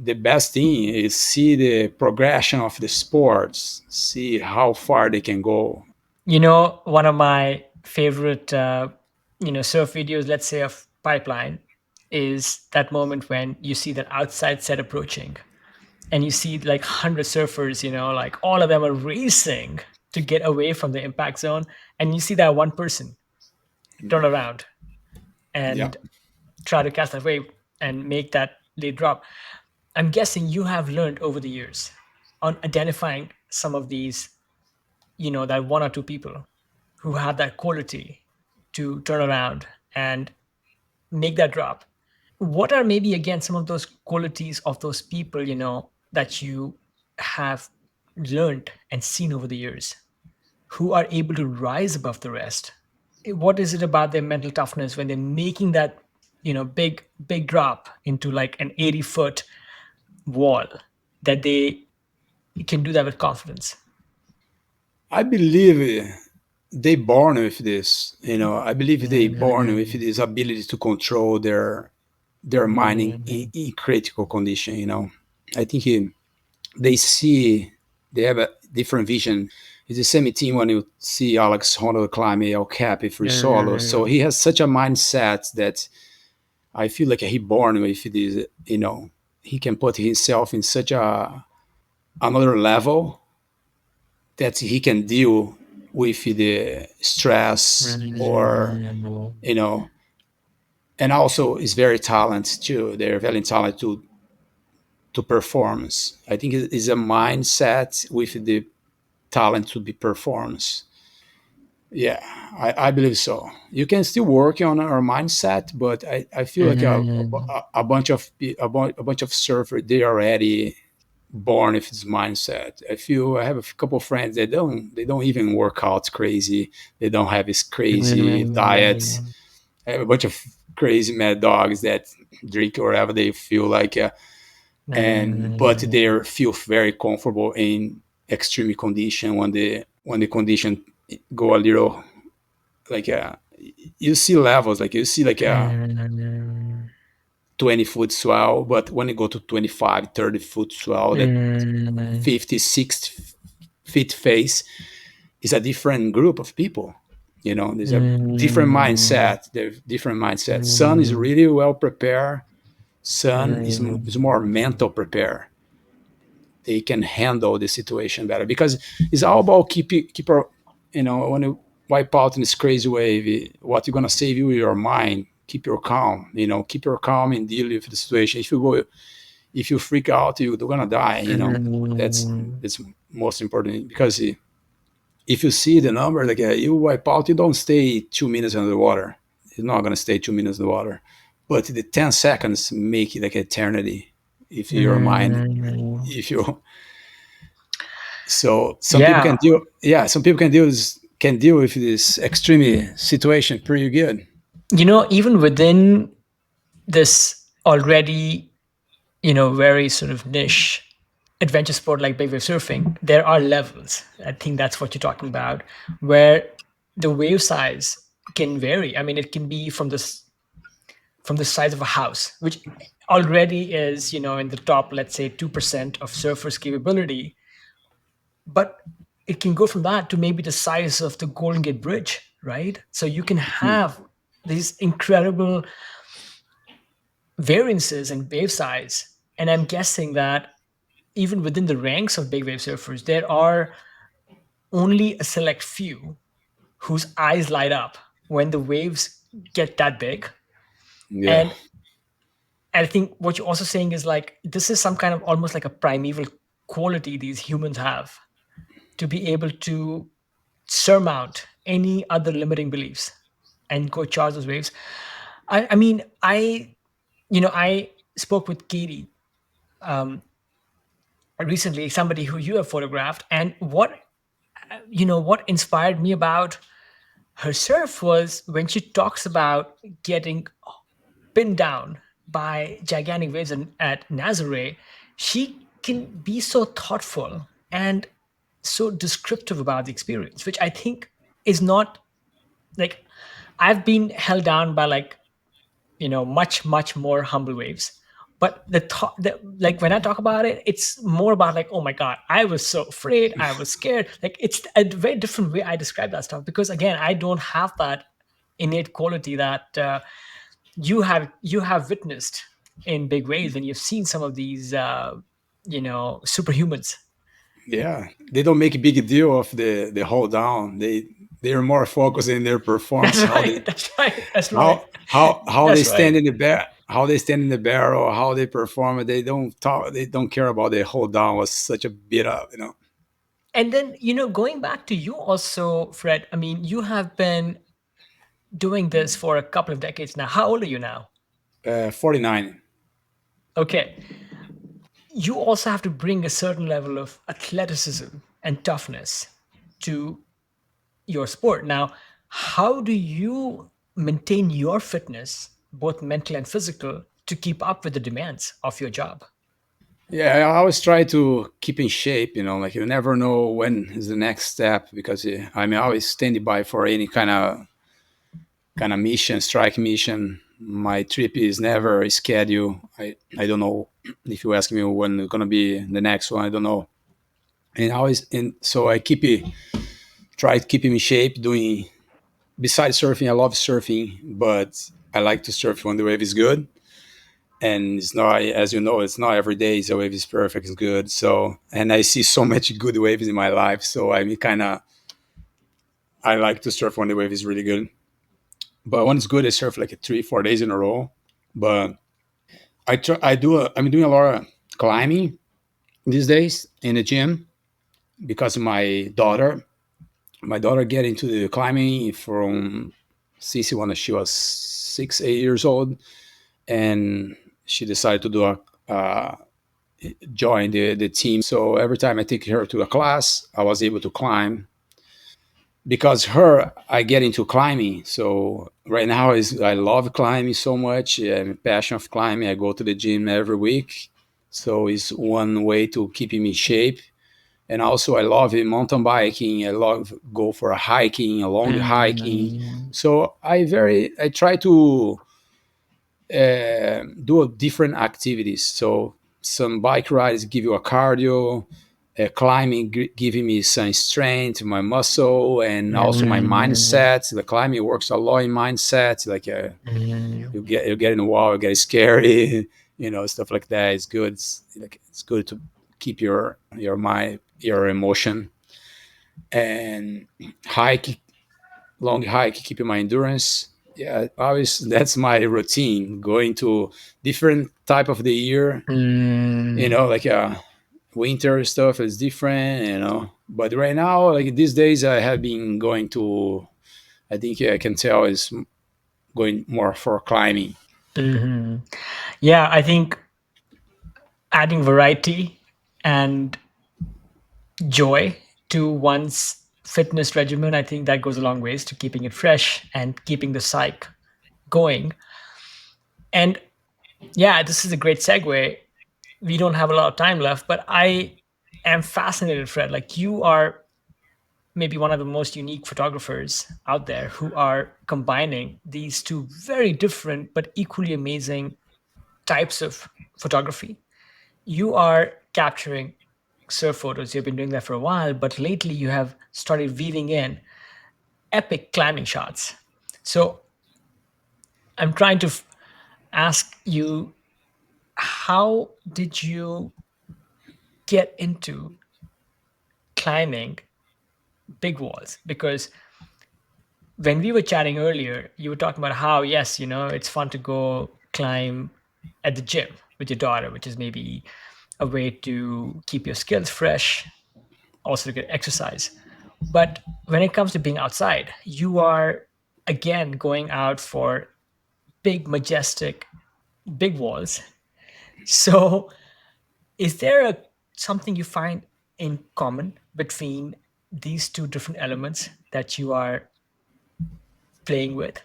the best thing is see the progression of the sports, see how far they can go. One of my favorite, surf videos, let's say of Pipeline, is that moment when you see that outside set approaching and you see like 100 surfers, like all of them are racing to get away from the impact zone. And you see that one person turn around Yeah, and try to catch that wave and make that late drop. I'm guessing you have learned over the years on identifying some of these, that one or two people who have that quality to turn around and make that drop. What are maybe again some of those qualities of those people, that you have learned and seen over the years who are able to rise above the rest? What is it about their mental toughness when they're making that, big drop into like an 80-foot wall, that they can do that with confidence? I believe they born with this. I believe they born with Mm, this ability to control their mind in critical condition. I think they see, they have a different vision. It's the same thing when you see Alex Honnold climb El Cap free solo. So he has such a mindset that I feel like he born with this. He can put himself in such a another level that he can deal with the stress, or you know and also is very talented too. They're very talented to performance. I think it is a mindset with the talent to be performance. Yeah, I believe so. You can still work on our mindset, but I feel like a bunch of a bunch of surfers, they already born with this mindset. I have a couple of friends that they don't even work out crazy. They don't have this crazy diet. I have a bunch of crazy mad dogs that drink wherever they feel like, and but they feel very comfortable in extreme condition. When the condition go a little, like you see levels, like you see like a 20-foot swell, but when you go to 25, 30-foot swell, that 50, 60 feet face is a different group of people. There's a different mindset. There's different mindset. Sun is really well prepared. Sun is more mental prepared. They can handle the situation better, because it's all about keep our, when you wipe out in this crazy wave, what you're gonna save you your mind. Keep your calm. Keep your calm and deal with the situation. If you freak out, you're gonna die. That's most important, because if you see the number, like you wipe out, you don't stay 2 minutes under the water. You're not gonna stay 2 minutes in the water, but the 10 seconds make it like eternity. If your mind, if you So some people Yeah, can deal. Yeah, some people can deal with this extreme situation pretty good. even within this already, very sort of niche adventure sport like big wave surfing, there are levels. I think that's what you're talking about, where the wave size can vary. I mean, it can be from the size of a house, which already is, in the top, let's say 2% of surfers' capability, but it can go from that to maybe the size of the Golden Gate Bridge, right? So you can Hmm. have these incredible variances in wave size. And I'm guessing that even within the ranks of big wave surfers, there are only a select few whose eyes light up when the waves get that big. Yeah, And I think what you're also saying is like this is some kind of almost like a primeval quality these humans have to be able to surmount any other limiting beliefs and go charge those waves. I mean, I spoke with Katie um, recently, somebody who you have photographed, and what inspired me about her surf was when she talks about getting pinned down by gigantic waves at Nazare. She can be so thoughtful and so descriptive about the experience, which I think is not like I've been held down by like much much more humble waves. But like when I talk about it, it's more about like, oh my god, I was so afraid, I was scared. Like it's a very different way I describe that stuff because again, I don't have that innate quality that you have witnessed in big ways when you've seen some of these superhumans. yeah. They don't make a big deal of the hold down. They're more focused in their That's performance, right. That's right. That's right. how they That's stand right. in the how they stand in the barrel, how they perform. They don't talk. They don't care about the hold down was such a bit up. And then, going back to you also, Fred, I mean, you have been doing this for a couple of decades now. How old are you now? 49. Okay. You also have to bring a certain level of athleticism and toughness to your sport. Now, how do you maintain your fitness, both mental and physical, to keep up with the demands of your job? Yeah, I always try to keep in shape. Like you never know when is the next step because I'm always standing by for any kind of mission, strike mission. My trip is never scheduled. I don't know if you ask me when it's gonna be the next one. I don't know. And always and so I keep it try to keep in shape doing besides surfing. I love surfing, but I like to surf when the wave is good. And it's not, as you know, it's not every day the wave is perfect, it's good. So and I see so much good waves in my life. So I kind of I like to surf when the wave is really good. But when it's good, I surf like 3 4 days in a row. But I'm doing a lot of climbing these days in the gym because my daughter get into the climbing from since when she was 6 8 years old, and she decided to do a join the team. So every time I take her to a class, I was able to climb because her I get into climbing. So right now is I love climbing so much. I'm a passion of climbing. I go to the gym every week, so it's one way to keep me in shape. And also I love mountain biking. I love go for a hiking, a long hiking. Mm, So I try to do different activities. So some bike rides give you a cardio, climbing giving me some strength, my muscle, and also my mm, mindset. The climbing works a lot in mindset. Like mm, you get in the wall, you get scary, stuff like that. It's good. It's good to keep your mind, your emotion, and hike long hike, keeping my endurance. Yeah, always that's my routine. Going to different type of the year, mm, like winter stuff is different, But right now, like these days, I have been going to. I think I can tell is going more for climbing. mhm. Yeah, I think adding variety and joy to one's fitness regimen. I think that goes a long ways to keeping it fresh and keeping the psyche going. And yeah, this is a great segue. We don't have a lot of time left, but I am fascinated, Fred. Like, you are maybe one of the most unique photographers out there who are combining these two very different but equally amazing types of photography. You are capturing surf photos. You've been doing that for a while, but lately you have started weaving in epic climbing shots. So I'm trying to ask you, how did you get into climbing big walls? Because when we were chatting earlier, you were talking about how, yes, it's fun to go climb at the gym with your daughter, which is maybe a way to keep your skills fresh, also to get exercise. But when it comes to being outside, you are again going out for big, majestic, big walls. So, is there something you find in common between these two different elements that you are playing with,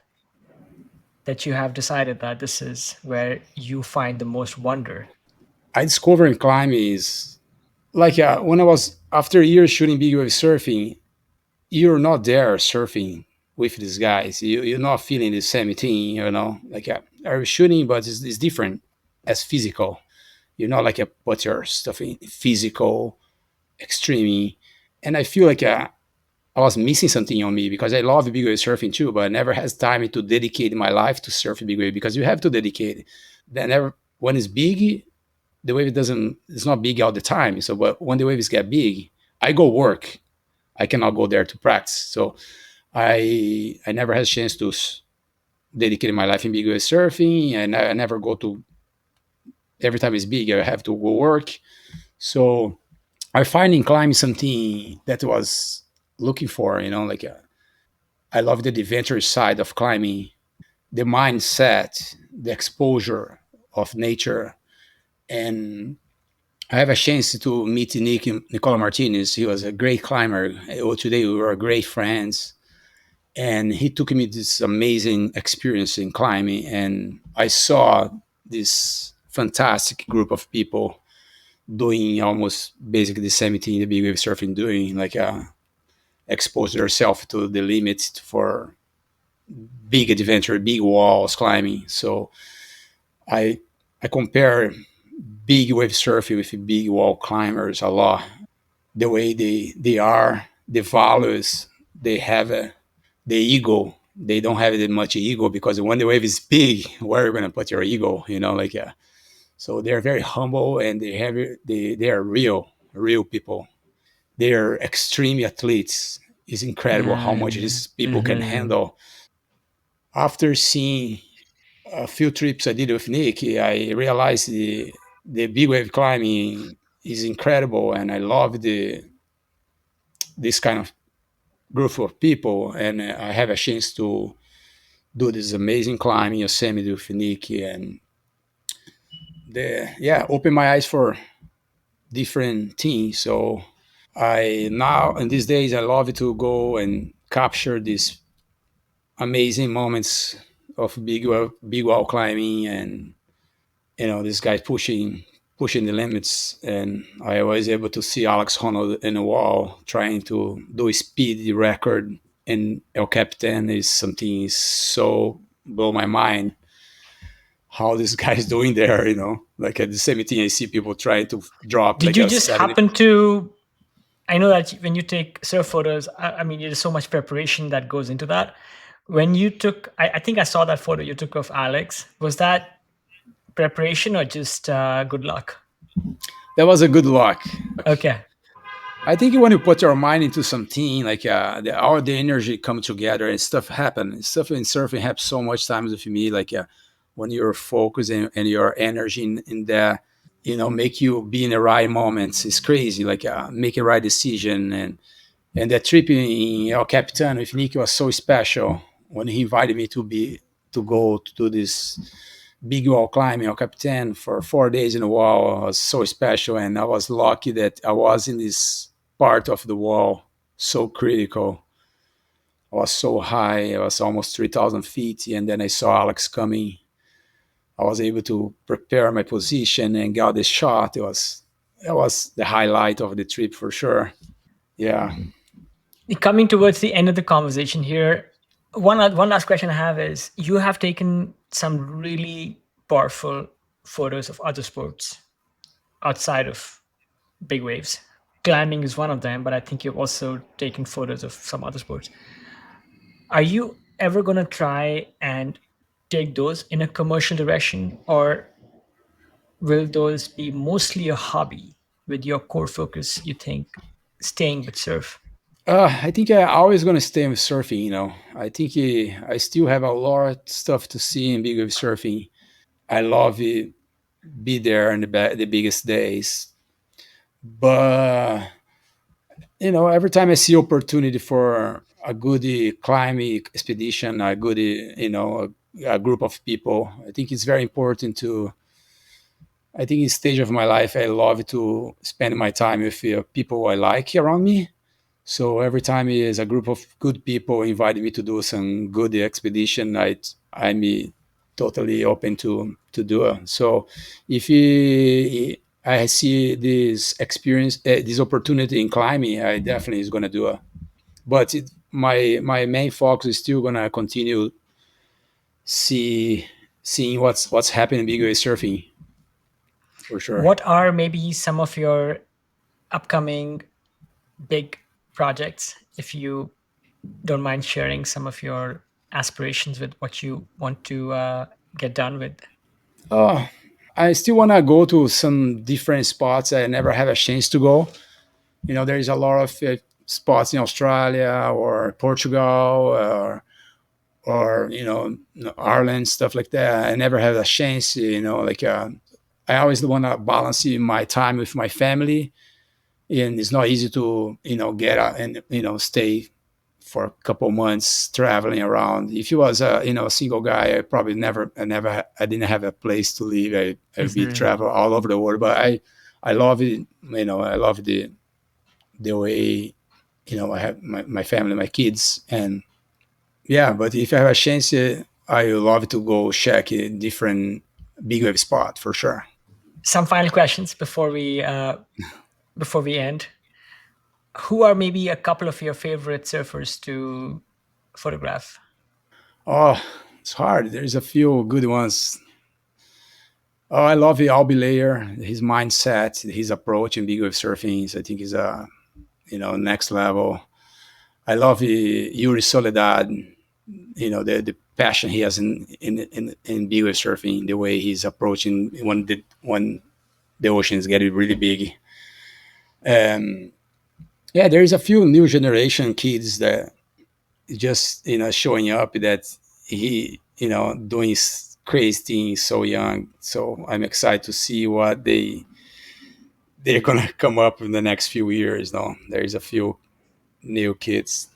that you have decided that this is where you find the most wonder? I discovered climbing is like when I was after years shooting big wave surfing, you're not there surfing with these guys. You're not feeling the same thing, you know. Like are shooting, but it's different as physical. You're not like put your stuff in physical extreme, and I feel like I was missing something on me because I love big wave surfing too, but I never has time to dedicate my life to surf big wave because you have to dedicate. Then never when it's big, the wave doesn't it's not big all the time. So but when the waves get big, I go work. I cannot go there to practice. So I never had a chance to dedicate my life in big wave surfing, and I never go to every time it's big. I have to go work. So I find in climbing something that was looking for, you know, like I love the adventure side of climbing, the mindset, the exposure of nature, and I have a chance to meet Nicola Martinez. He was a great climber. Today we were great friends, and he took me this amazing experience in climbing, and I saw this fantastic group of people doing almost basically the same thing the big wave surfing doing, like expose themselves to the limits for big adventure, big walls climbing. So I I compare big wave surfing with big wall climbers a lot. The way they are, the values they have, the ego. They don't have that much ego because when the wave is big, where are you going to put your ego? You know, like so they're very humble and they are real people. They are extreme athletes. It's incredible how much these people can Mm-hmm. handle. After seeing a few trips I did with Nick, I realized the big wave climbing is incredible, and I love the this kind of group of people. And I have a chance to do this amazing climbing Yosemite with Nick, and open my eyes for different things. So I now in these days I love to go and capture these amazing moments of big wall climbing, and you know this guy pushing the limits, and I was able to see Alex Honnold in a wall trying to do a speed record in El Capitan is something so blow my mind how this guy is doing there, you know, like at the same thing I see people trying to drop Did like you a just 70. happen to? I know that when you take surf photos, I mean, there's so much preparation that goes into that. When you took, I think I saw that photo you took of Alex. Was that preparation or just good luck? That was a good luck. Okay. I think when you put your mind into something, like all the energy come together and stuff happen. Stuff in surfing happens so much times with me. Like when you're focused and your energy in that, you know, make you be in the right moments. It's crazy. Like make a right decision, and that trip in El Capitan with Nick was so special when he invited me to go to do this big wall climbing El Capitan for 4 days in a wall was so special, and I was lucky that I was in this part of the wall so critical. I was so high. I was almost 3,000 feet. And then I saw Alex coming. I was able to prepare my position and got the shot. It was the highlight of the trip for sure. Yeah. Coming towards the end of the conversation here, one last question I have is: you have taken some really powerful photos of other sports outside of big waves. Climbing is one of them, but I think you've also taken photos of some other sports. Are you ever going to try and take those in a commercial direction, or will those be mostly a hobby with your core focus, you think, staying with surf? I think I always gonna stay with surfing. I think I still have a lot of stuff to see in big wave surfing. I love it, be there in the biggest days, but every time I see opportunity for a good climbing expedition, a good a group of people, I think it's very important to. I think in stage of my life, I love to spend my time with people I like around me. So every time is a group of good people invited me to do some good expedition, I'm totally open to do it. So if I see this experience, this opportunity in climbing, I definitely is gonna do it. But my main focus is still gonna continue see seeing what's happening in big wave surfing for sure. What are maybe some of your upcoming big projects, if you don't mind sharing some of your aspirations with what you want to get done with? Oh, I still wanna go to some different spots I never had a chance to go. There is a lot of spots in Australia or Portugal or Ireland, stuff like that. I never had a chance. Like I always want to balance my time with my family, and it's not easy to get out and stay for a couple months traveling around. If you was a single guy, I probably I didn't have a place to live. I'd be Mhm. travel all over the world, but I love it. I love the way I have my family, my kids, and yeah. But if I have a chance, I love to go check a different big wave spot for sure. Some final questions before we end. Who are maybe a couple of your favorite surfers to photograph? Oh, it's hard. There's a few good ones. Oh, I love the Albi Layer, his mindset, his approach in big wave surfing. I think is a next level. I love Yuri Soledad. The passion he has in big wave surfing, the way he's approaching when the ocean is getting really big. Um, yeah, there is a few new generation kids that just showing up that he doing crazy things so young. So I'm excited to see what they're gonna come up in the next few years. No, there's a few new kids.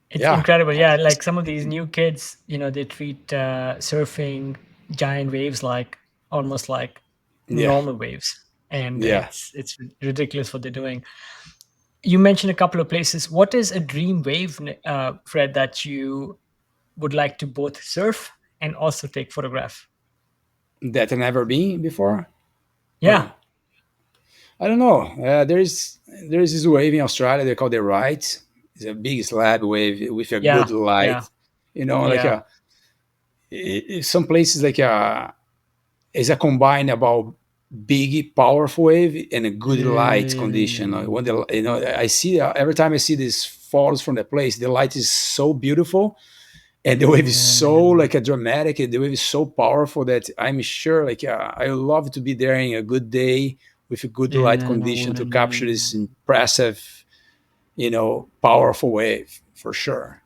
It's Yeah, incredible. Yeah, like some of these new kids, they treat surfing giant waves like almost like yeah, normal waves, and yeah. it's ridiculous what they're doing. You mentioned a couple of places. What is a dream wave, Fred, that you would like to both surf and also take photograph? That I've never been before. Yeah, I don't know. There's this wave in Australia they call the right. It's a big slab wave with a good yeah, yeah, light. Like yeah. some places like is a combine about big powerful wave and a good light condition. When I see every time I see these photos from the place, the light is so beautiful and the wave is so like a dramatic and the wave is so powerful that I'm sure like I love to be there in a good day with a good light condition to capture this impressive powerful wave for sure.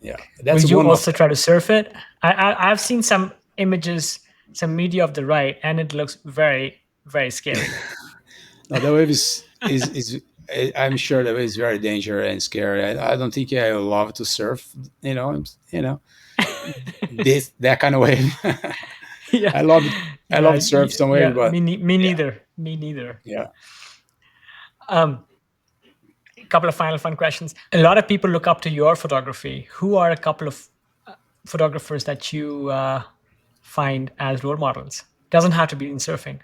Yeah, Will that's you one of. also try to surf it? I've seen some images, some media of the ride, and it looks very, very scary. No, the wave is I'm sure the wave is very dangerous and scary. I don't think I would love to surf. This that kind of wave. Yeah, I love it. I yeah, love surf some wave, yeah. but Me yeah, neither. Me neither. yeah. Um, couple of final fun questions. A lot of people look up to your photography. Who are a couple of photographers that you find as role models? Doesn't have to be in surfing.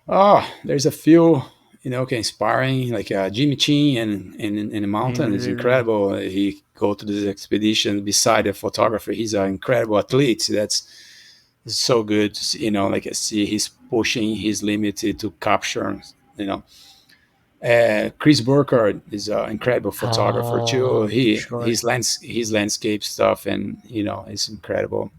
Oh, there's a few, okay, inspiring, like Jimmy Chin and in the mountain is Mm. incredible. He go to this expedition beside a photographer. He's an incredible athlete. That's so good. Like I see he's pushing his limit to capture, you know. Chris Burkhardt is an incredible photographer too. Oh, He sure. his landscape stuff and it's incredible.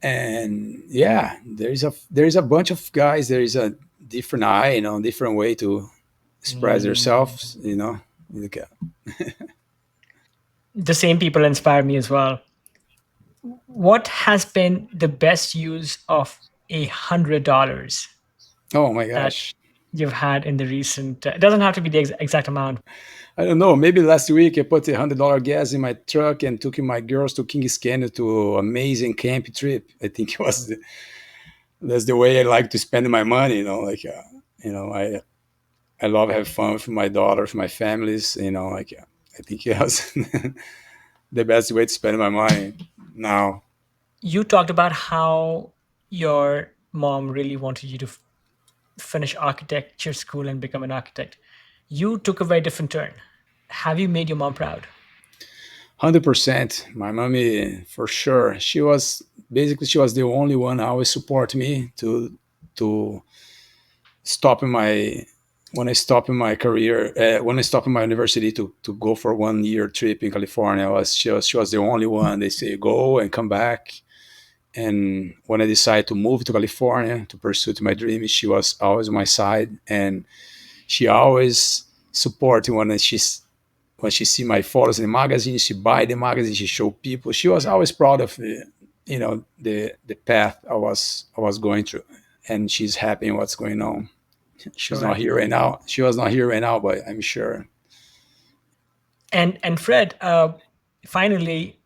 And yeah, there's a bunch of guys. There is a different eye, different way to express Mm. yourself. Like, The same people inspire me as well. What has been the best use of $100 oh my that gosh, you've had in the recent? It doesn't have to be the exact amount. I don't know. Maybe last week I put $100 gas in my truck and took my girls to Kings Canyon to amazing camp trip. I think it was that's the way I like to spend my money. Like I love having fun with my daughters, my families. Like I think it was the best way to spend my money now. You talked about how your mom really wanted you to finish architecture school and become an architect. You took a very different turn. Have you made your mom proud? 100%. My mommy, for sure. She was the only one always support me to stop in my when I stopped in my career, when I stopped in my university to go for 1 year trip in California. She was the only one. They say go and come back. And when I decided to move to California to pursue my dream, she was always on my side, and she always supported when she see my photos in the magazine. She buy the magazine, she show people. She was always proud of the path I was going through, and she's happy in what's going on. She's not Sure. here right now. She was not here right now, but I'm sure. And Fred, finally,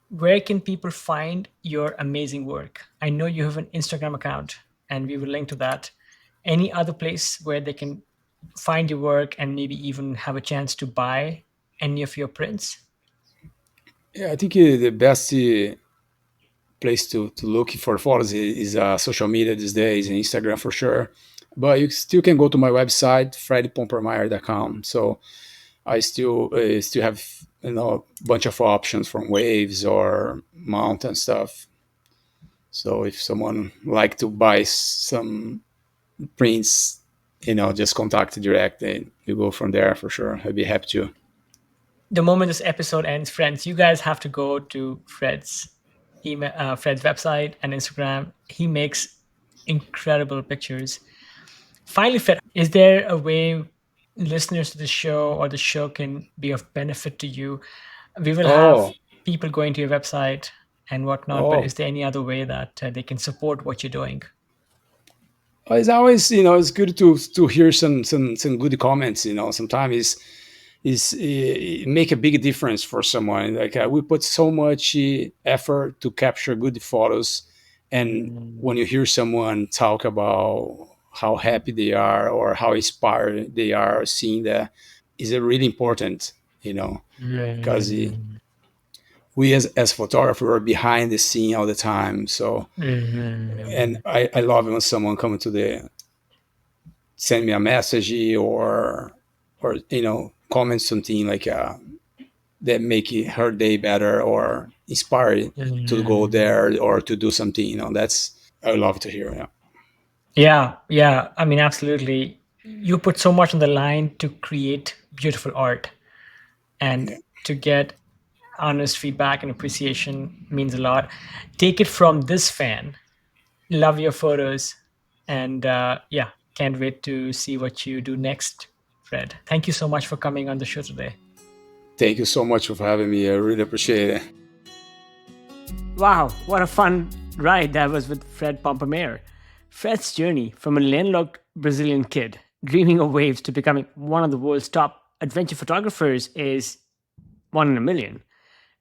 where can people find your amazing work? I know you have an Instagram account, and we will link to that. Any other place where they can find your work and maybe even have a chance to buy any of your prints? Yeah, I think the best place to look for photos is social media these days, and Instagram for sure. But you still can go to my website, fredpompermayer.com. So I still have a bunch of options from waves or mountain stuff. So if someone like to buy some prints, just contact direct and you go from there for sure. I'd be happy to. The moment this episode ends, friends, you guys have to go to Fred's website and Instagram. He makes incredible pictures. Finally, Fred, is there a way listeners to the show or the show can be of benefit to you? We will have Oh, people going to your website and whatnot, but oh, is there any other way that they can support what you're doing? it's always it's good to hear some good comments. Sometimes it make a big difference for someone. Like we put so much effort to capture good photos, and Mm. when you hear someone talk about how happy they are or how inspired they are seeing that, is it really important, because Mhm. we as photographers are behind the scene all the time. So, and Mhm. I love when someone come to the send me a message or comment something like that make her day better or inspire to go Mhm. there or to do something. That's I love to hear. Yeah, Yeah, yeah. I mean, absolutely. You put so much on the line to create beautiful art, and yeah. to get honest feedback and appreciation means a lot. Take it from this fan. Love your photos, and yeah, can't wait to see what you do next, Fred. Thank you so much for coming on the show today. Thank you so much for having me. I really appreciate it. Wow, what a fun ride that was with Fred Pompermayer. Fred's journey from a landlocked Brazilian kid dreaming of waves to becoming one of the world's top adventure photographers is one in a million.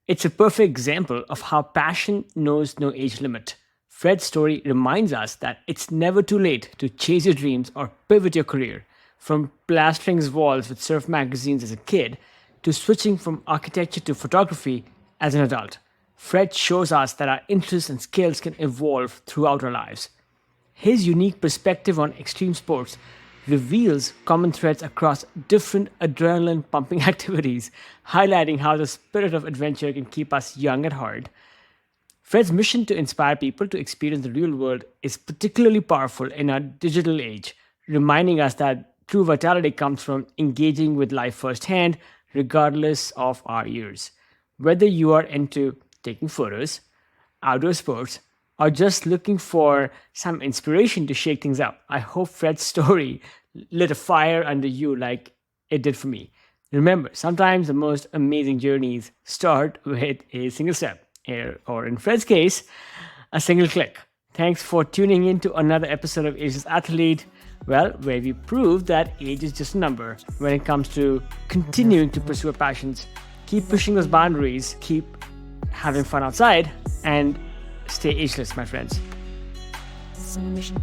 It's a perfect example of how passion knows no age limit. Fred's story reminds us that it's never too late to chase your dreams or pivot your career. from plastering his walls with surf magazines as a kid to switching from architecture to photography as an adult. Fred shows us that our interests and skills can evolve throughout our lives. His unique perspective on extreme sports reveals common threads across different adrenaline pumping activities, highlighting how the spirit of adventure can keep us young at heart. Fred's mission to inspire people to experience the real world is particularly powerful in our digital age, reminding us that true vitality comes from engaging with life firsthand, regardless of our years. Whether you are into taking photos, outdoor sports, or just looking for some inspiration to shake things up, I hope Fred's story lit a fire under you like it did for me. Remember, sometimes the most amazing journeys start with a single step, or in Fred's case, a single click. Thanks for tuning in to another episode of Asia's Athlete, well, where we prove that age is just a number when it comes to continuing to pursue our passions. Keep pushing those boundaries, keep having fun outside, and stay ageless, my friends. Submission.